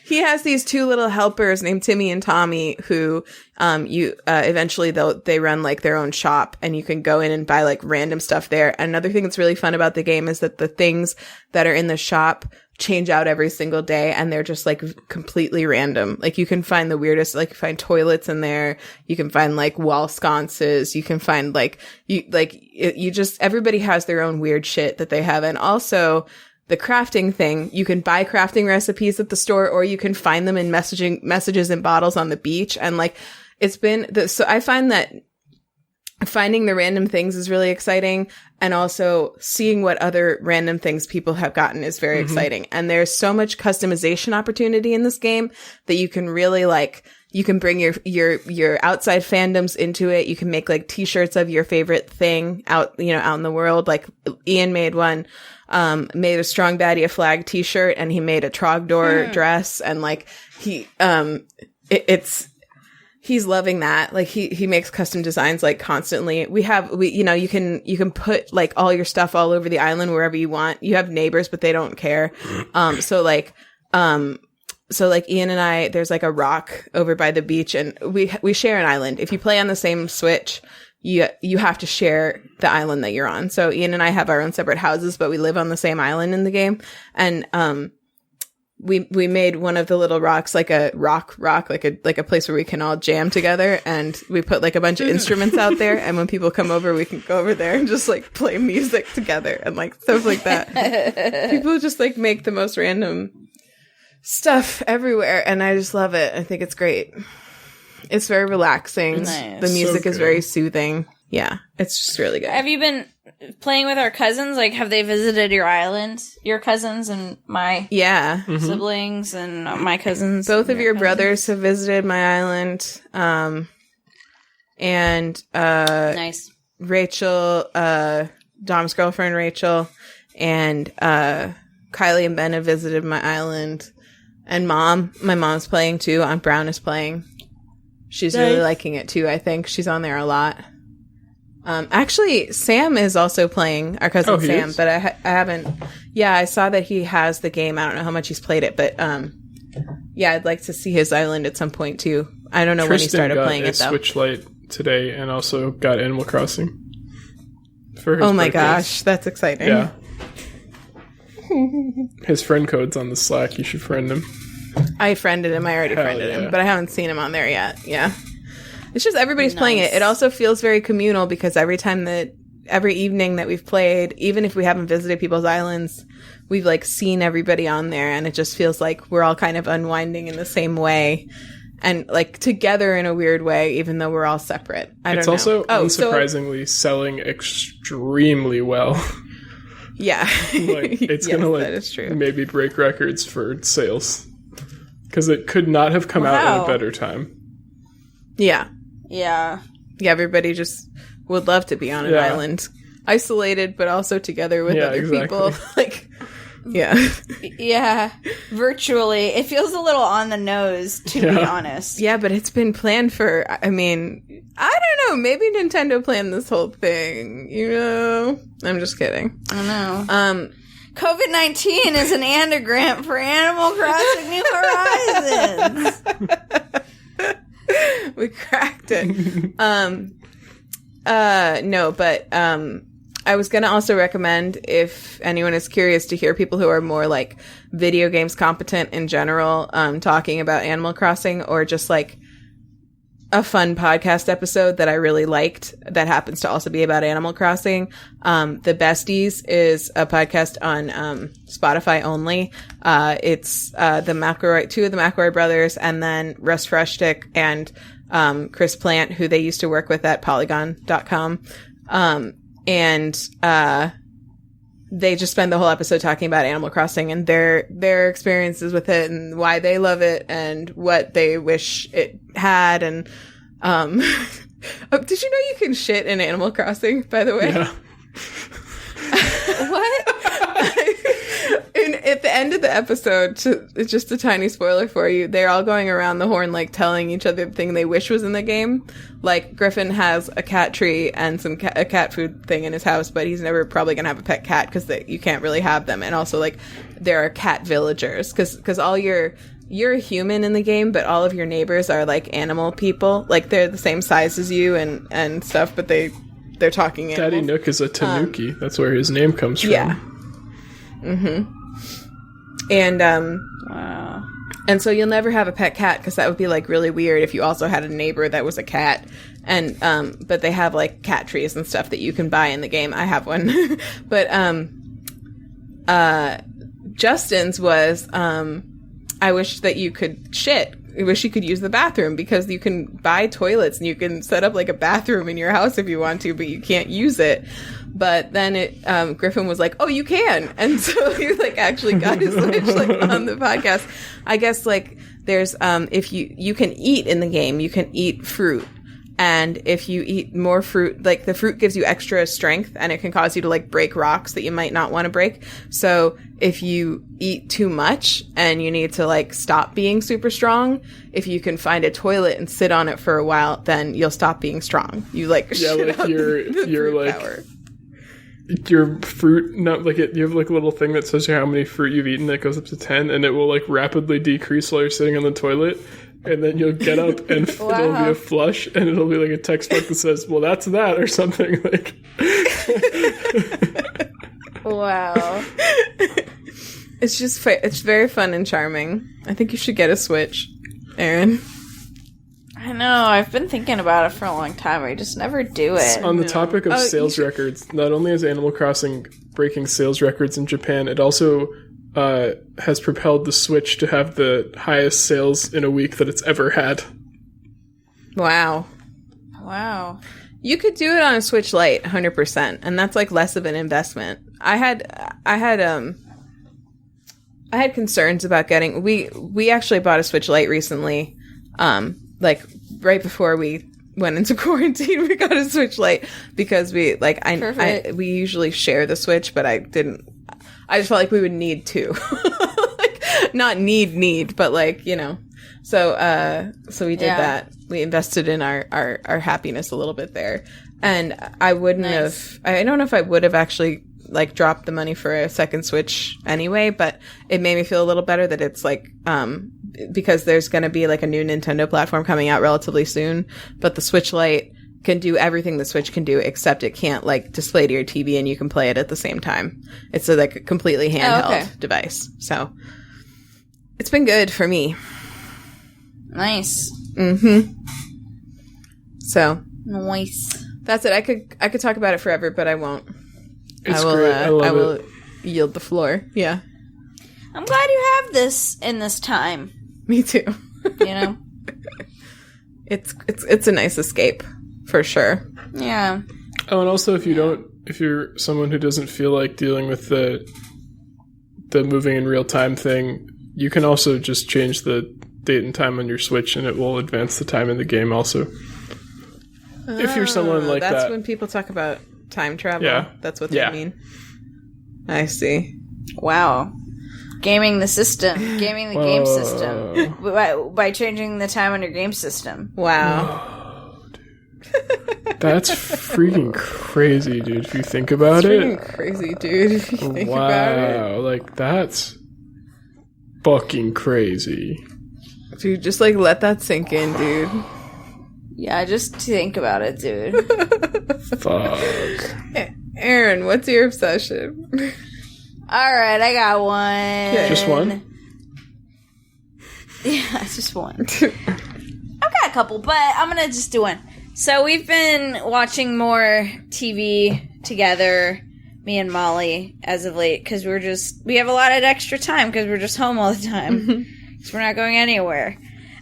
he has these two little helpers named Timmy and Tommy who eventually they run like their own shop, and you can go in and buy like random stuff there. And another thing that's really fun about the game is that the things that are in the shop change out every single day, and they're just like completely random. Like you can find the weirdest, like you find toilets in there, you can find like wall sconces, you can find everybody has their own weird shit that they have. And also the crafting thing, you can buy crafting recipes at the store, or you can find them in messages in bottles on the beach. And like it's been so I find that finding the random things is really exciting, and also seeing what other random things people have gotten is very exciting. And there's so much customization opportunity in this game that you can really like, you can bring your outside fandoms into it. You can make like t-shirts of your favorite thing out in the world. Like Ian made one, made a Strong Baddie a flag t-shirt, and he made a Trogdor dress, and like he's loving that. Like he makes custom designs like constantly. You can put like all your stuff all over the island wherever you want. You have neighbors, but they don't care. So like Ian and I, there's like a rock over by the beach, and we share an island. If you play on the same Switch, you have to share the island that you're on. So Ian and I have our own separate houses, but we live on the same island in the game. And we made one of the little rocks like a rock, like a place where we can all jam together, and we put like a bunch of instruments out there, and when people come over, we can go over there and just like play music together and like stuff like that. People just like make the most random stuff everywhere, and I just love it. I think it's great. It's very relaxing. Nice. The music is very soothing. Yeah, it's just really good. Have you been playing with our cousins? Like, have they visited your island? Your cousins and my siblings and my cousins? Both of your brothers have visited my island. And nice. Rachel, Dom's girlfriend Rachel, and Kylie and Ben have visited my island. And my mom's playing too. Aunt Brown is playing. She's really liking it too, I think. She's on there a lot. Actually, Sam is also playing, our cousin Sam, but I haven't. Yeah, I saw that he has the game. I don't know how much he's played it, but yeah, I'd like to see his island at some point too. I don't know when he started playing it though. Switch Lite today, and also got Animal Crossing for his Oh my birthdays. gosh, that's exciting. Yeah. His friend code's on the Slack. You should friend him. I friended him. I already friended him, but I haven't seen him on there yet. Yeah. It's just everybody's playing it. It also feels very communal because every evening that we've played, even if we haven't visited people's islands, we've like seen everybody on there, and it just feels like we're all kind of unwinding in the same way and like together in a weird way, even though we're all separate. It's also unsurprisingly selling extremely well. Yeah. Like it's yes, gonna that is true. maybe break records for sales because it could not have come out at a better time. Yeah. Yeah. Yeah, everybody just would love to be on an island. Isolated, but also together with other people. Like, yeah. Yeah. Virtually. It feels a little on the nose, to be honest. Yeah, but it's been planned for, I mean, I don't know. Maybe Nintendo planned this whole thing, you know? I'm just kidding. I know. COVID-19 is an anagram for Animal Crossing New Horizons. We cracked it. No, but I was going to also recommend, if anyone is curious to hear people who are more like video games competent in general, talking about Animal Crossing, or just like a fun podcast episode that I really liked that happens to also be about Animal Crossing. The Besties is a podcast on Spotify only. It's the McElroy, two of the McElroy brothers, and then Russ Frushtick and Chris Plant, who they used to work with at Polygon.com. They just spend the whole episode talking about Animal Crossing and their experiences with it and why they love it and what they wish it had. And did you know you can shit in Animal Crossing, by the way? Yeah. What? And at the end of the episode, it's just a tiny spoiler for you, they're all going around the horn, like, telling each other the thing they wish was in the game. Like, Griffin has a cat tree and a cat food thing in his house, but he's never probably gonna have a pet cat because you can't really have them. And also, like, there are cat villagers because all you're a human in the game, but all of your neighbors are, like, animal people. Like, they're the same size as you and stuff, but they're talking animals. Daddy Nook is a tanuki. That's where his name comes from. Yeah. Mm-hmm. And, wow. And so you'll never have a pet cat because that would be, like, really weird if you also had a neighbor that was a cat. And, but they have, like, cat trees and stuff that you can buy in the game. I have one. But, Justin's was, I wish that you could shit. I wish you could use the bathroom because you can buy toilets and you can set up, like, a bathroom in your house if you want to, but you can't use it. But then Griffin was like, oh, you can. And so he, like, actually got his Switch, like, on the podcast. I guess, like, there's, if you can eat in the game, you can eat fruit. And if you eat more fruit, like, the fruit gives you extra strength and it can cause you to, like, break rocks that you might not want to break. So if you eat too much and you need to, like, stop being super strong, if you can find a toilet and sit on it for a while, then you'll stop being strong. You, like, yeah, shit like out you're like power. Your fruit, not like it, you have, like, a little thing that says how many fruit you've eaten that goes up to 10, and it will, like, rapidly decrease while you're sitting on the toilet. And then you'll get up and Wow. It'll be a flush and it'll be like a text mark that says, well, that's that, or something. Like, Wow. It's just, it's very fun and charming. I think you should get a Switch, Erin. I know, I've been thinking about it for a long time. I just never do it. on the topic of sales records, not only is Animal Crossing breaking sales records in Japan, it also has propelled the Switch to have the highest sales in a week that it's ever had. Wow. Wow. You could do it on a Switch Lite, 100%, and that's, like, less of an investment. I had concerns about getting. We actually bought a Switch Lite recently, like, right before we went into quarantine. We got a Switch Lite because we, like, we usually share the Switch, but I just felt like we would need two. Like, not need, but, like, you know. So we did that. We invested in our happiness a little bit there. And I wouldn't have, I don't know if I would have actually, like, dropped the money for a second Switch anyway, but it made me feel a little better that it's, like, because there's going to be, like, a new Nintendo platform coming out relatively soon, but the Switch Lite can do everything the Switch can do, except it can't, like, display to your TV and you can play it at the same time. It's a, like, a completely handheld device. So it's been good for me. Nice. Mm-hmm. So Nice. that's it. I could talk about it forever, but I won't. It's great. I love it. Yield the floor. Yeah. I'm glad you have this in this time. Me too. You know? It's a nice escape, for sure. Yeah. Oh, and also if you're someone who doesn't feel like dealing with the moving in real time thing, you can also just change the date and time on your Switch and it will advance the time in the game also. If you're someone like that. That's when people talk about time travel. Yeah. That's what they mean. I see. Wow. Gaming the system. Gaming the game system. By changing the time on your game system. Wow. Whoa, dude. That's freaking crazy, dude, if you think about it. Freaking crazy, dude, if you think about it. Wow, like, that's fucking crazy. Dude, just, like, let that sink in, dude. Yeah, just think about it, dude. Fuck. Erin, what's your obsession? Alright, I got one. Just one? Yeah, just one. I've got a couple, but I'm gonna just do one. So we've been watching more TV together, me and Molly, as of late, because we have a lot of extra time because we're just home all the time. Because we're not going anywhere.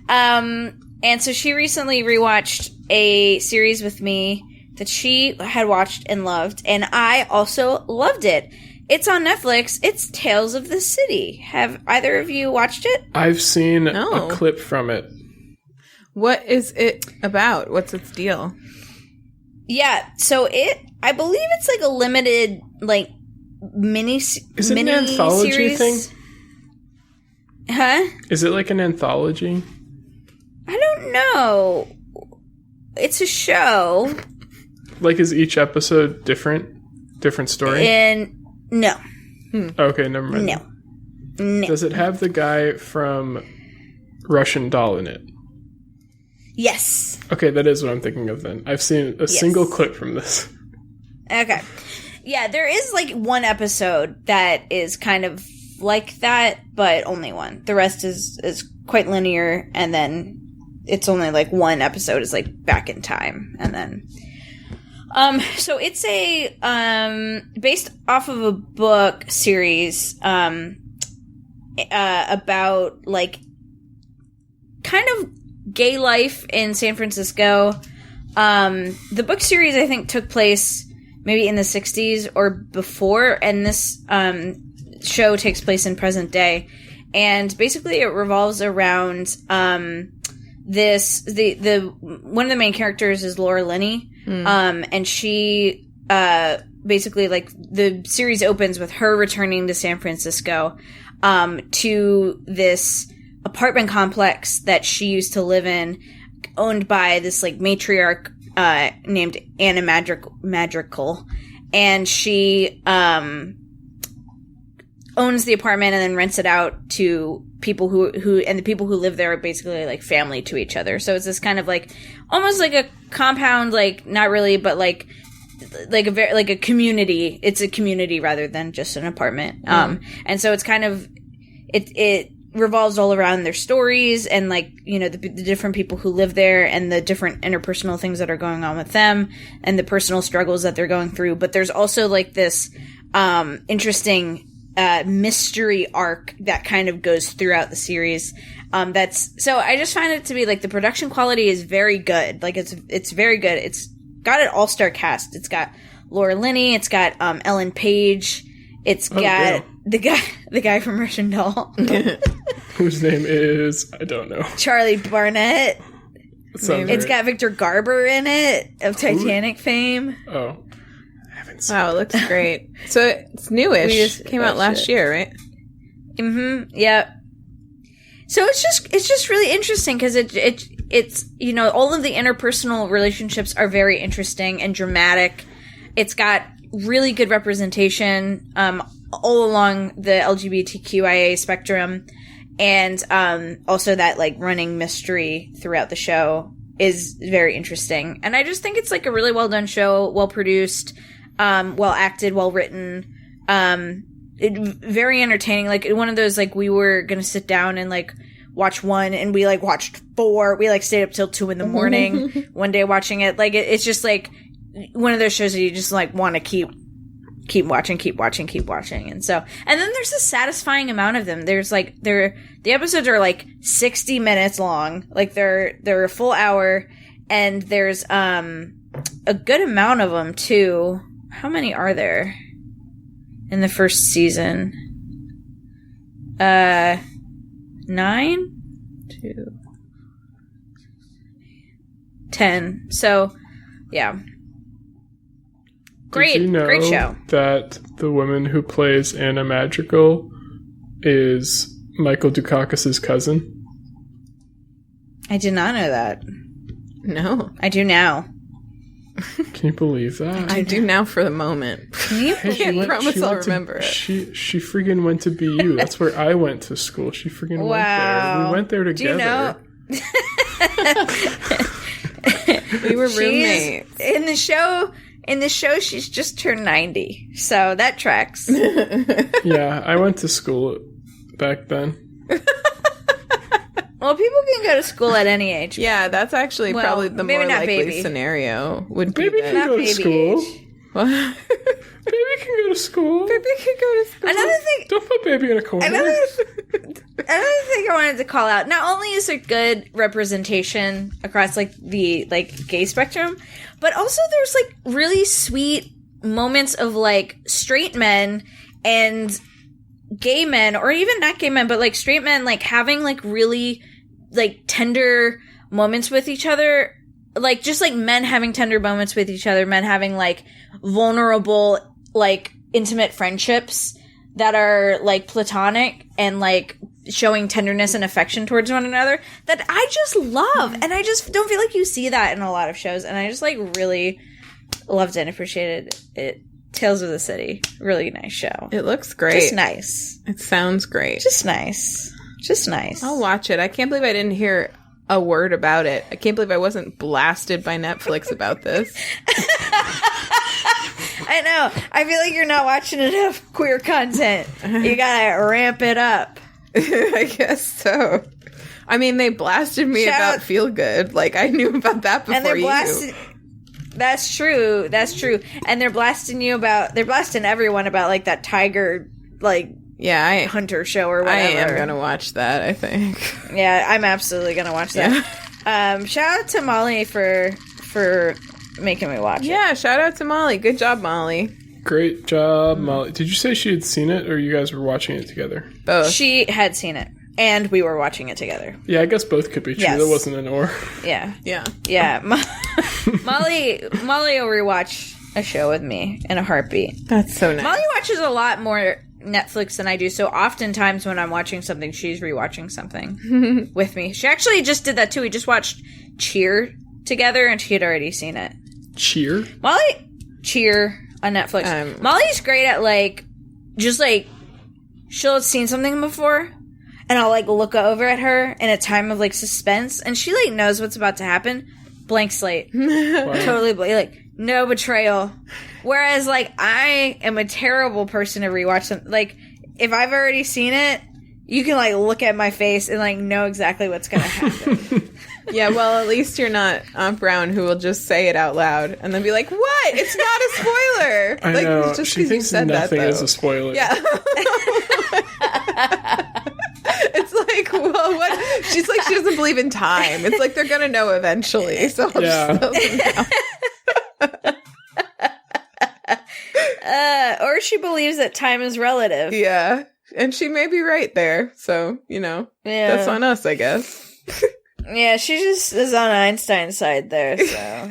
And so she recently rewatched a series with me that she had watched and loved, and I also loved it. It's on Netflix. It's Tales of the City. Have either of you watched it? I've seen a clip from it. What is it about? What's its deal? Yeah, so I believe it's like a limited, like, Is it an anthology series thing? Huh? Is it like an anthology? I don't know. It's a show. Like, is each episode different story? And no. Okay, never mind. No. Does it have the guy from Russian Doll in it? Yes. Okay, that is what I'm thinking of then. I've seen a single clip from this. Okay. Yeah, there is like one episode that is kind of like that, but only one. The rest is quite linear, and then it's only like one episode is like back in time, and then so it's a based off of a book series about like kind of gay life in San Francisco. The book series I think took place maybe in the 60s or before, and this show takes place in present day, and basically it revolves around the one of the main characters is Laura Linney, and she basically, like, the series opens with her returning to San Francisco to this apartment complex that she used to live in, owned by this like matriarch named Anna Madrigal, and she owns the apartment and then rents it out to people who and the people who live there are basically like family to each other. So it's this kind of like almost like a compound, like not really, but like a community. It's a community rather than just an apartment. And so it's kind of it revolves all around their stories and, like, you know, the different people who live there and the different interpersonal things that are going on with them and the personal struggles that they're going through. But there's also like this interesting mystery arc that kind of goes throughout the series. So I just find it to be like the production quality is very good. Like it's very good. It's got an all-star cast. It's got Laura Linney. It's got Ellen Page. It's got the guy from Russian Doll. Whose name is, I don't know. Charlie Barnett. It's got Victor Garber in it, of Titanic fame. Oh. Wow, it looks great. So it's newish. Came out last year, right? Mm-hmm. Yeah. So it's just really interesting because it's, you know, all of the interpersonal relationships are very interesting and dramatic. It's got really good representation all along the LGBTQIA spectrum, and also that like running mystery throughout the show is very interesting. And I just think it's like a really well done show, well produced, well acted, well written, very entertaining. Like one of those, like, we were gonna sit down and like watch one, and we like watched 4. We like stayed up till 2 a.m. one day watching it. Like it's just like one of those shows that you just like want to keep watching. And so, and then there's a satisfying amount of them. There's like, the episodes are like 60 minutes long. Like they're a full hour, and there's a good amount of them too. How many are there in the first season? 9? 2, 10. So, yeah. Great, Did you know great show. That the woman who plays Anna Madrigal is Michael Dukakis' cousin? I did not know that. No. I do now. Can you believe that? I do now for the moment. I promise I'll remember it. She freaking went to BU. That's where I went to school. She freaking went there. We went there together. Do you know? We were roommates. In the show, she's just turned 90. So that tracks. Yeah, I went to school back then. Well, people can go to school at any age. Yeah, that's actually probably the more likely scenario. Would be baby can go to school. What? Baby can go to school. Baby can go to school. Another thing. Don't put baby in a corner. Another thing I wanted to call out. Not only is there good representation across like the gay spectrum, but also there's like really sweet moments of like straight men and gay men, or even not gay men, but like straight men, like having like really like tender moments with each other. Like just like men having tender moments with each other, men having like vulnerable, like intimate friendships that are like platonic and like showing tenderness and affection towards one another that I just love. And I just don't feel like you see that in a lot of shows. And I just like really loved it and appreciated it. Tales of the City. Really nice show. It looks great. Just nice. It sounds great. Just nice. Just nice. I'll watch it. I can't believe I didn't hear a word about it. I can't believe I wasn't blasted by Netflix about this. I know. I feel like you're not watching enough queer content. You gotta ramp it up. I guess so. I mean, they blasted me about Feel Good. Like, I knew about that before and they're you. That's true. That's true. And they're blasting everyone about like that tiger, like, hunter show or whatever. I am gonna watch that, I think. Yeah, I'm absolutely gonna watch that. Yeah. Shout out to Molly for making me watch it. Yeah, shout out to Molly. Good job, Molly. Great job, Molly. Did you say she had seen it, or you guys were watching it together? Both. She had seen it, and we were watching it together. Yeah, I guess both could be true. Yes. There wasn't an or. Yeah. Yeah. Yeah. Molly will rewatch a show with me in a heartbeat. That's so nice. Molly watches a lot more Netflix than I do, so oftentimes when I'm watching something, she's rewatching something with me. She actually just did that too. We just watched Cheer together, and she had already seen it. Cheer? Cheer on Netflix. Molly's great at like, just like, she'll have seen something before, and I'll like look over at her in a time of like suspense, and she like knows what's about to happen. Blank slate. Wow. Totally like, no betrayal. Whereas, like, I am a terrible person to rewatch something. Like, if I've already seen it, you can, like, look at my face and, like, know exactly what's going to happen. Yeah, well, at least you're not Aunt Brown, who will just say it out loud and then be like, what? It's not a spoiler! I like, know. Just she thinks nothing is a spoiler. Yeah. It's like, well, what? She's like, she doesn't believe in time. It's like, they're going to know eventually, so I'll just tell them now. Or she believes that time is relative. Yeah. And she may be right there. So, that's on us, I guess. Yeah, she just is on Einstein's side there, so.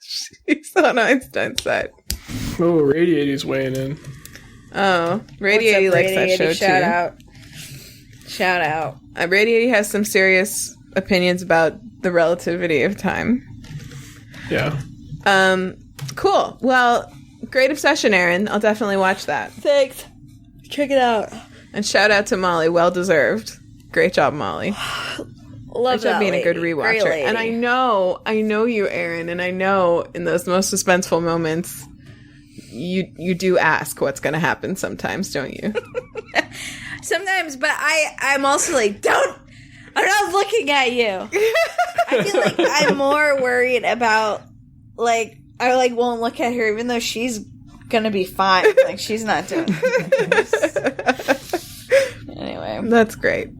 She's on Einstein's side. Oh, Radiaty's weighing in. Oh, Radiaty likes that show, too. Shout out. Radiaty has some serious opinions about the relativity of time. Yeah. Cool. Well, great obsession, Erin. I'll definitely watch that. Thanks. Check it out. And shout out to Molly. Well deserved. Great job, Molly. Love that being lady. A good rewatcher. And I know you, Erin, and I know in those most suspenseful moments, you do ask what's going to happen sometimes, don't you? Sometimes, but I'm also like, I'm not looking at you. I feel like I'm more worried about, like, I, like, won't look at her even though she's gonna be fine. Like, she's not doing this. Anyway. That's great.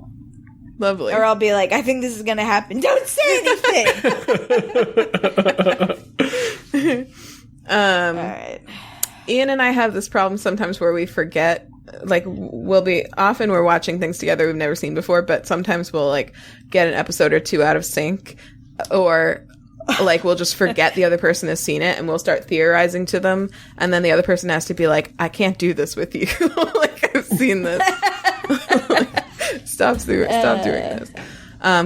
Lovely. Or I'll be like, I think this is gonna happen. Don't say anything! All right. Ian and I have this problem sometimes where we forget, like, often we're watching things together we've never seen before, but sometimes we'll, like, get an episode or two out of sync, or, like, we'll just forget the other person has seen it, and we'll start theorizing to them, and then the other person has to be like, I can't do this with you. Like, I've seen this. Like, stop doing this.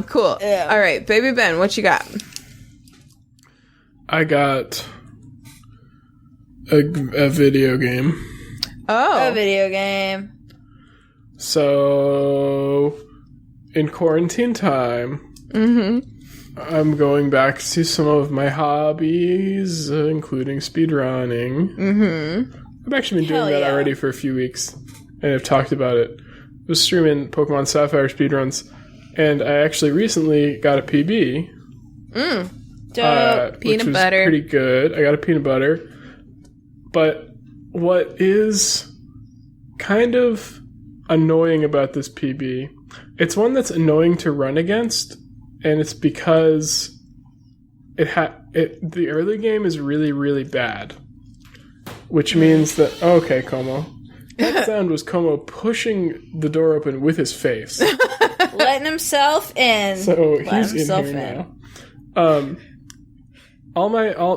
Cool. Yeah. All right, Baby Ben, what you got? I got a video game. Oh. A video game. So, in quarantine time, I'm going back to some of my hobbies, including speedrunning. I've actually been doing that already for a few weeks, and I've talked about it. I was streaming Pokemon Sapphire speedruns And I actually recently got a PB. Dope. Peanut which was butter. pretty good. I got a peanut butter. But what is kind of annoying about this PB, it's one that's annoying to run against, and it's because the early game is really, really bad. Which means that... Okay, Como. That sound was Como pushing the door open with his face. Letting himself in. So he's in here now.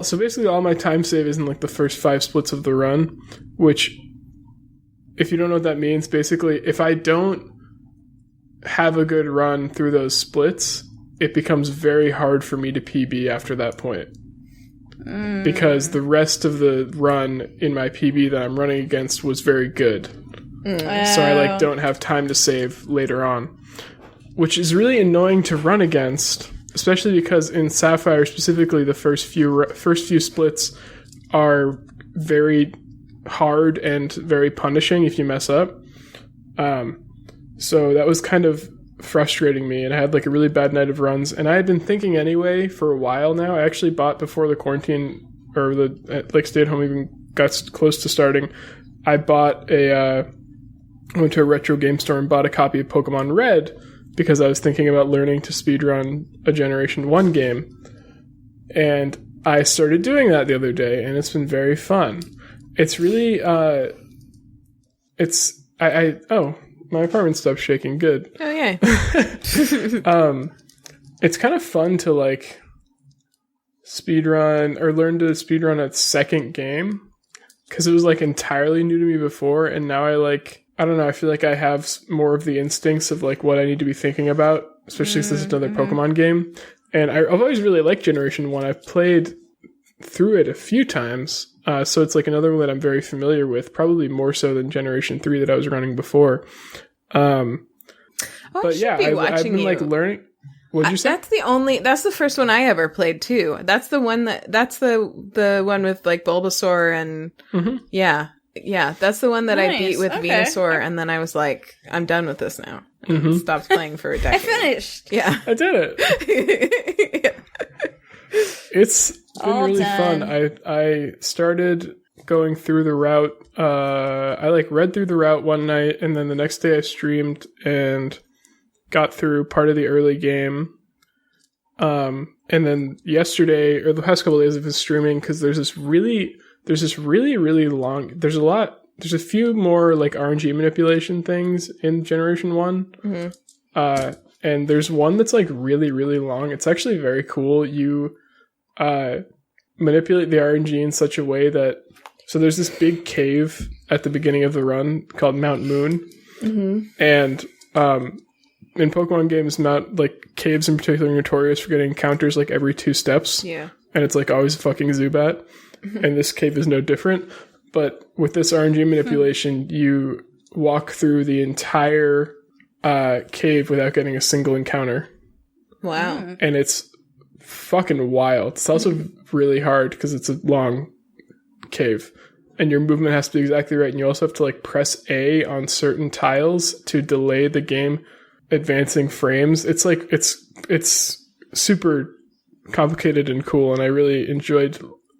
So basically all my time save is in like the first 5 splits of the run, which, if you don't know what that means, basically if I don't have a good run through those splits, it becomes very hard for me to PB after that point. Because the rest of the run in my PB that I'm running against was very good. So I don't have time to save later on. Which is really annoying to run against, especially because in Sapphire specifically, the first few splits are very hard and very punishing if you mess up. So that was kind of frustrating me, and I had like a really bad night of runs. And I had been thinking anyway for a while now. I actually bought before the quarantine or the stay at home even got close to starting. I went to a retro game store and bought a copy of Pokemon Red, because I was thinking about learning to speedrun a Generation 1 game. And I started doing that the other day, and it's been very fun. It's really, my apartment stopped shaking. Good. Oh, yeah. It's kind of fun to, like, speedrun, or learn to speedrun a second game, because it was, like, entirely new to me before, and now I don't know, I feel like I have more of the instincts of, like, what I need to be thinking about, especially since it's another Pokemon game. And I've always really liked Generation 1. I've played through it a few times, so it's, like, another one that I'm very familiar with, probably more so than Generation 3 that I was running before. But yeah, I've been, like, learning... What'd you say? That's the first one I ever played, too. That's the one the one with, like, Bulbasaur and... Yeah. Yeah, that's the one that I beat with Venusaur, and then I was like, I'm done with this now. And stopped playing for a decade. I finished. Yeah. I did it. It's been All really done. fun. I started going through the route. I read through the route one night, and then the next day I streamed and got through part of the early game. And then yesterday, or the past couple of days, I've been streaming because there's this really, really long... There's a few more, like, RNG manipulation things in Generation 1. And there's one that's, like, really, really long. It's actually very cool. You manipulate the RNG in such a way that... So there's this big cave at the beginning of the run called Mount Moon. And in Pokemon games, caves in particular are notorious for getting encounters, like, every 2 steps. Yeah. And it's, like, always a fucking Zubat. And this cave is no different. But with this RNG manipulation, you walk through the entire cave without getting a single encounter. Wow. And it's fucking wild. It's also really hard because it's a long cave. And your movement has to be exactly right. And you also have to, like, press A on certain tiles to delay the game advancing frames. It's like, it's super complicated and cool. And I really enjoyed...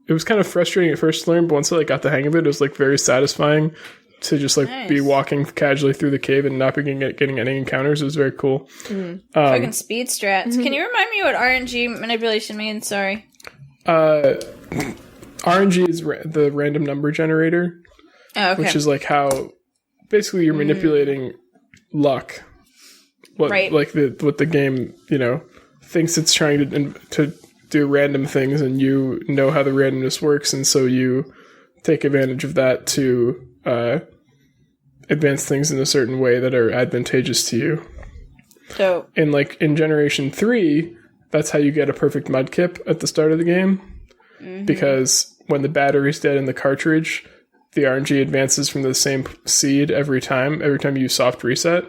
It was kind of frustrating at first to learn, but once I got the hang of it, it was, like, very satisfying to just, like, be walking casually through the cave and not getting any encounters. It was very cool. Fucking speed strats. Can you remind me what RNG manipulation means? Sorry. RNG is the random number generator, which is, like, how basically you're manipulating luck. What the game, thinks it's trying to do random things, and you know how the randomness works, and so you take advantage of that to advance things in a certain way that are advantageous to you. So, in Generation 3, that's how you get a perfect mudkip at the start of the game, because when the battery's dead in the cartridge, the RNG advances from the same seed every time you soft reset.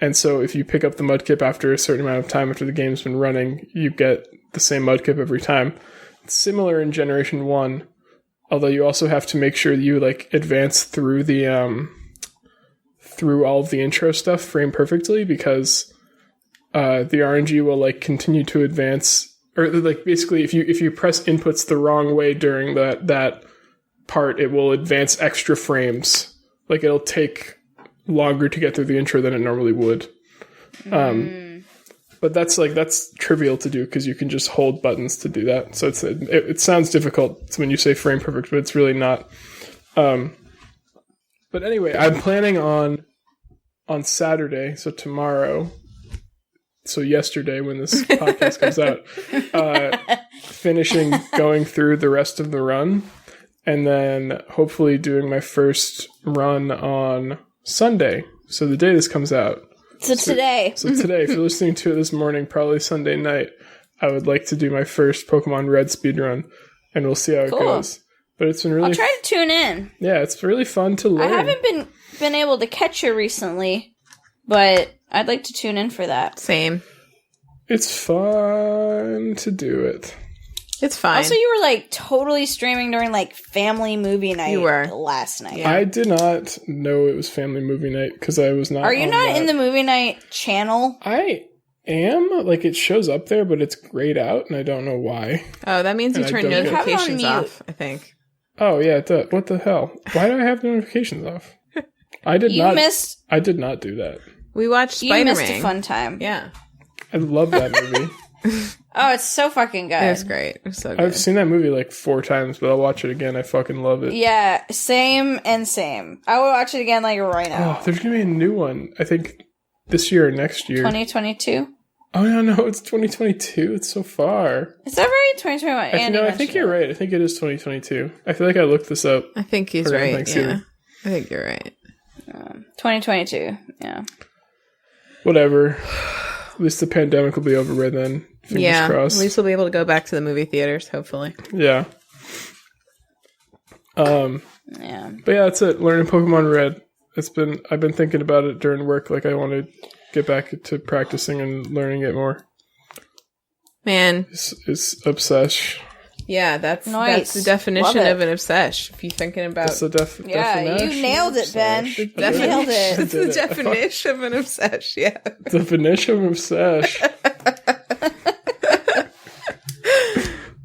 And so if you pick up the mudkip after a certain amount of time after the game's been running, you get the same mudkip every time. It's similar in Generation 1, although you also have to make sure you, like, advance through the through all of the intro stuff frame perfectly, because the RNG will like continue to advance, or like basically if you press inputs the wrong way during that part, it will advance extra frames. Like it'll take longer to get through the intro than it normally would. But that's trivial to do because you can just hold buttons to do that. So it sounds difficult when you say frame perfect, but it's really not. But anyway, I'm planning on Saturday, so tomorrow, so yesterday when this podcast comes out, finishing going through the rest of the run, and then hopefully doing my first run on Sunday. So the day this comes out. So today, if you're listening to it this morning, probably Sunday night, I would like to do my first Pokemon Red speedrun, and we'll see how it goes. But it's been really... I'll try to tune in. Yeah, it's really fun to learn. I haven't been able to catch you recently, but I'd like to tune in for that. Same. It's fun to do it. It's fine. Also, you were like totally streaming during like family movie night last night. I did not know it was family movie night because I was not. Are you not in the movie night channel? I am. Like it shows up there, but it's grayed out, and I don't know why. Oh, that means you turn notifications off, I think. Oh yeah, it does. What the hell? Why do I have notifications off? I did not do that. We watched Spider-Man. You missed a fun time. Yeah. I love that movie. Oh, it's so fucking good. It was great. It was so good. I've seen that movie like 4 times, but I'll watch it again. I fucking love it. Yeah, same. I will watch it again like right now. Oh, there's gonna be a new one. I think this year or next year. 2022? Oh no, it's 2022. It's so far. Is that right? 2021. I think you're right. I think it is 2022. I feel like I looked this up. I think he's right. Yeah. I think you're right. 2022. Yeah. Whatever. At least the pandemic will be over by then. Fingers crossed. At least we'll be able to go back to the movie theaters, hopefully. Yeah. Yeah. But yeah, that's it. Learning Pokemon Red. I've been thinking about it during work. Like I want to get back to practicing and learning it more. Man. It's obsession. Yeah, that's the definition of an obsession. If you're thinking about... That's the definition. You nailed it, Ben. You nailed it. That's the definition of an obsession, yeah. Definition of obsession.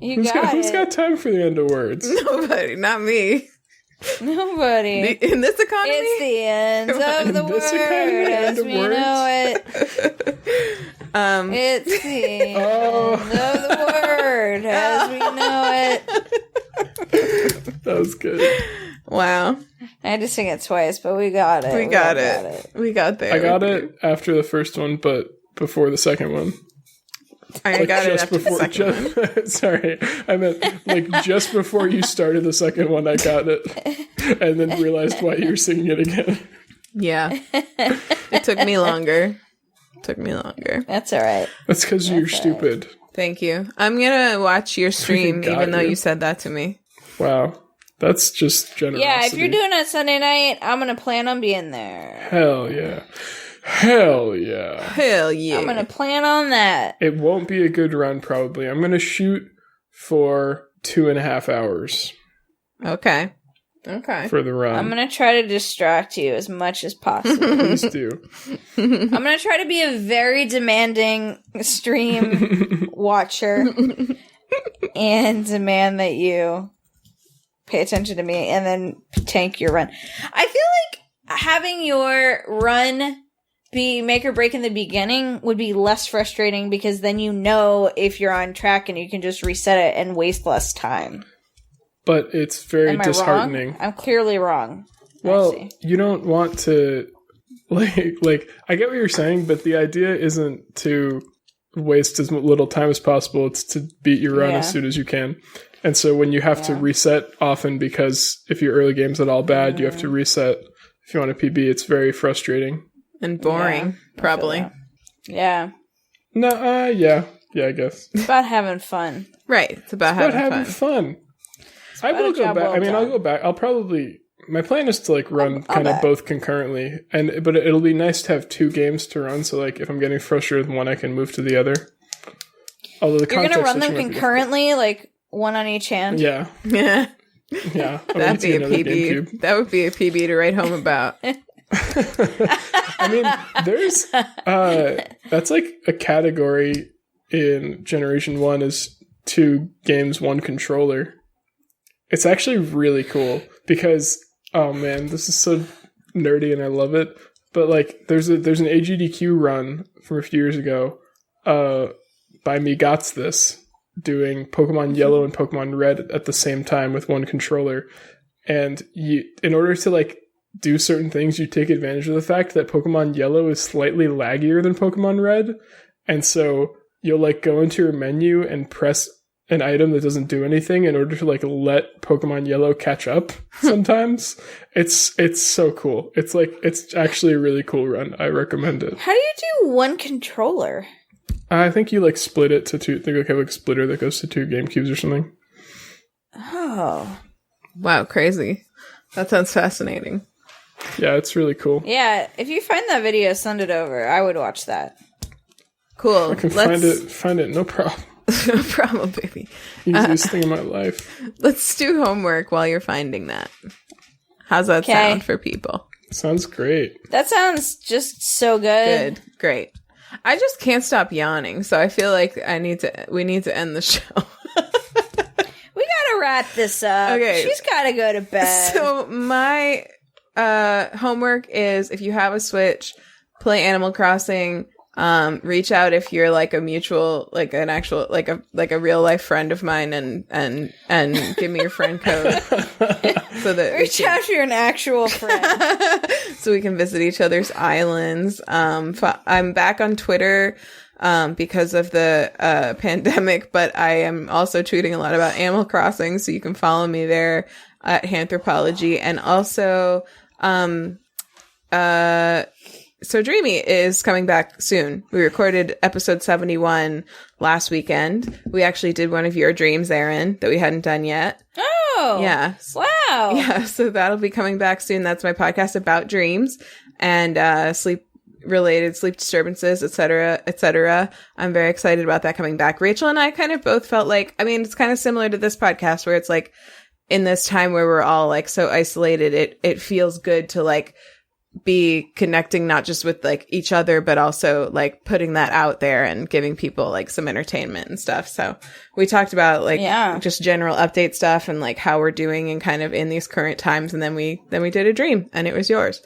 Who's got time for the end of words? Nobody, not me. Nobody. In this economy? It's the end of the world as we know it. It's the end of the word as we know it. That was good. Wow. I had to sing it twice, but we got it. We got it. We got there. I got it after the first one, but before the second one. I got it after the second one. Sorry, I meant like just before you started the second one, I got it, and then realized why you were singing it again. Yeah, it took me longer. That's all right. That's because you're stupid. Thank you. I'm gonna watch your stream, even though you said that to me. Wow, that's just generosity. Yeah, if you're doing it Sunday night, I'm gonna plan on being there. Hell yeah. Hell yeah. Hell yeah. I'm going to plan on that. It won't be a good run, probably. I'm going to shoot for 2.5 hours. Okay. For the run. I'm going to try to distract you as much as possible. Please do. I'm going to try to be a very demanding stream watcher and demand that you pay attention to me and then tank your run. I feel like having your run be make or break in the beginning would be less frustrating because then you know if you're on track and you can just reset it and waste less time. But it's very disheartening. Wrong? I'm clearly wrong. Well, you don't want to like I get what you're saying, but the idea isn't to waste as little time as possible. It's to beat your run as soon as you can. And so when you have to reset often because if your early game's at all bad, you have to reset. If you want a PB, it's very frustrating. And boring, probably. Yeah. No, yeah, I guess. It's about having fun. Right, it's about having fun. I will go back. I'll go back. I'll probably... My plan is to, like, run kind of both concurrently. But it'll be nice to have 2 games to run, so, like, if I'm getting frustrated with one, I can move to the other. Although the You're going to run them concurrently, like, one on each hand? Yeah. Yeah. Yeah. That'd be a PB. That would be a PB to write home about. I mean, there's that's like a category in Generation 1 is 2 games, 1 controller. It's actually really cool because, oh man, this is so nerdy and I love it. But like, there's an AGDQ run from a few years ago by Me Gots This, doing Pokemon Yellow and Pokemon Red at the same time with 1 controller. And in order to like do certain things, you take advantage of the fact that Pokemon Yellow is slightly laggier than Pokemon Red. And so you'll like go into your menu and press an item that doesn't do anything in order to like let Pokemon Yellow catch up sometimes. It's so cool. It's actually a really cool run. I recommend it. How do you do 1 controller? I think you like split it to 2. They like have like a splitter that goes to 2 GameCubes or something. Oh. Wow, crazy. That sounds fascinating. Yeah, it's really cool. Yeah, if you find that video, send it over. I would watch that. Cool. I can find it, no problem. No problem, baby. Easiest thing in my life. Let's do homework while you're finding that. How's that sound for people? Sounds great. That sounds just so good. Good. Great. I just can't stop yawning, so I feel like we need to end the show. We gotta wrap this up. Okay. She's gotta go to bed. So my homework is, if you have a Switch, play Animal Crossing. Reach out if you're like a mutual, like an actual, like a real life friend of mine, and give me your friend code so that reach out if you're an actual friend, so we can visit each other's islands. I'm back on Twitter because of the pandemic, but I am also tweeting a lot about Animal Crossing, so you can follow me there at Anthropology, and also So Dreamy is coming back soon. We recorded episode 71 last weekend. We actually did one of your dreams, Erin, that we hadn't done yet. Oh! Yeah. Wow! Yeah, so that'll be coming back soon. That's my podcast about dreams and sleep-related sleep disturbances, etc., etc. I'm very excited about that coming back. Rachel and I kind of both felt like, I mean, it's kind of similar to this podcast where it's like, in this time where we're all like so isolated, it feels good to like be connecting not just with like each other, but also like putting that out there and giving people like some entertainment and stuff. So we talked about like just general update stuff and like how we're doing and kind of in these current times. And then we did a dream and it was yours.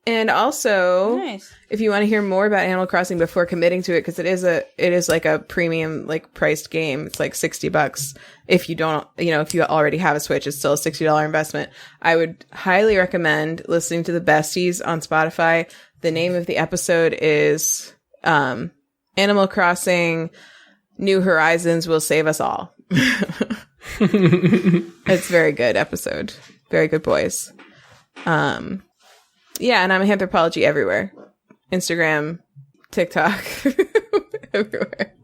And also, if you want to hear more about Animal Crossing before committing to it, because it is like a premium, like priced game. It's like $60. If you don't, if you already have a Switch, it's still a $60 investment. I would highly recommend listening to the Besties on Spotify. The name of the episode is Animal Crossing New Horizons Will Save Us All. It's a very good episode. Very good boys. Yeah, and I'm Anthropology everywhere. Instagram, TikTok, everywhere.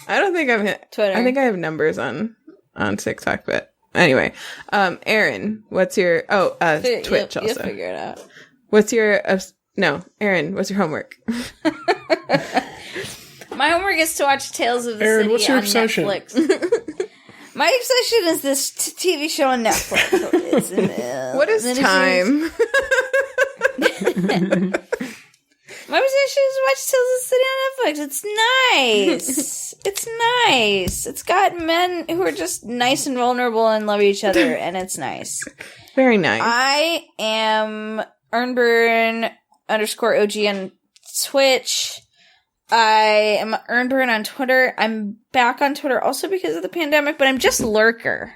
I don't think I'm Twitter. I think I have numbers on TikTok, but anyway. Erin, what's your Twitch also? You'll figure it out. What's your Erin, what's your homework? My homework is to watch Tales of the Erin, City what's your on obsession? Netflix. My obsession is this TV show on Netflix. What is time? My obsession is to watch Tales of the City on Netflix. It's nice. It's nice. It's got men who are just nice and vulnerable and love each other, and it's nice. Very nice. I am earnburn _OG on Twitch. I am earnburn on Twitter. I'm back on Twitter also because of the pandemic, but I'm just lurker.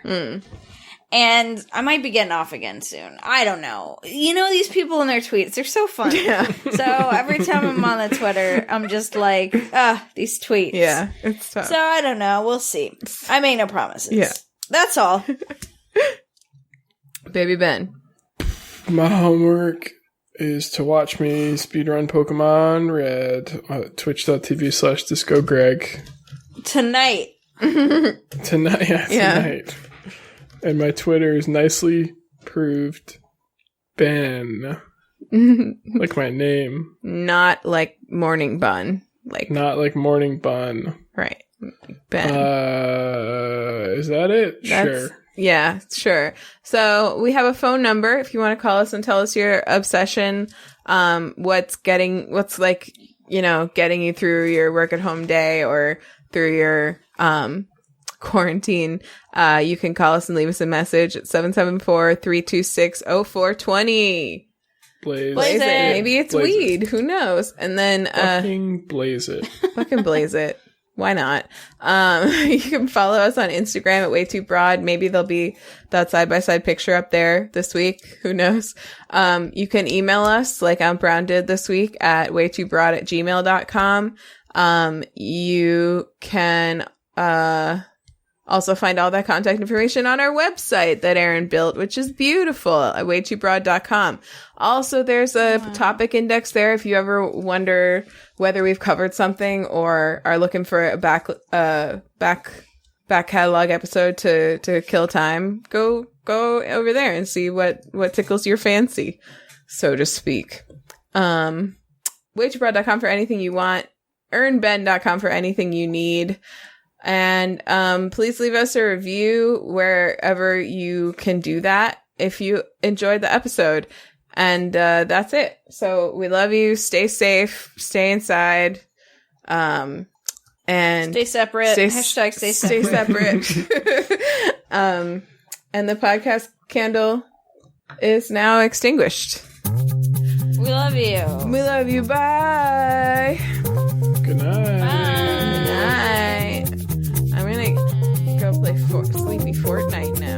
And I might be getting off again soon. I don't know. These people and their tweets, they're so fun. Yeah. So every time I'm on the Twitter, I'm just like, these tweets. Yeah, it's tough. So I don't know. We'll see. I make no promises. Yeah. That's all. Baby Ben. My homework is to watch me speedrun Pokemon Red, twitch.tv/DiscoGreg. Tonight. Tonight. And my Twitter is nicely proved Ben. Like my name. Not like morning bun. Not like morning bun. Right. Ben. Is that it? Sure. Yeah, sure. So we have a phone number if you want to call us and tell us your obsession. What's like, you know, getting you through your work at home day or through your quarantine. You can call us and leave us a message at 774-326-0420. Blaze it. Maybe it's blaze weed. It. Who knows? And then fucking blaze it. Fucking blaze it. Why not? You can follow us on Instagram at WayTooBroad. Maybe there'll be that side-by-side picture up there this week. Who knows? You can email us like Aunt Brown did this week at waytoobroad@gmail.com. You can also find all that contact information on our website that Erin built, which is beautiful, at waytoobroad.com. Also, there's a topic index there if you ever wonder whether we've covered something or are looking for a back catalog episode to kill time. Go over there and see what tickles your fancy, so to speak. WayTooBroad.com for anything you want. EarnBen.com for anything you need. And please leave us a review wherever you can do that if you enjoyed the episode. And that's it. So we love you. Stay safe. Stay inside. And stay separate. Hashtag stay separate. Stay separate. And the podcast candle is now extinguished. We love you. We love you. Bye. Good night. Bye. Good night. I'm gonna go play Sleepy Fortnite now.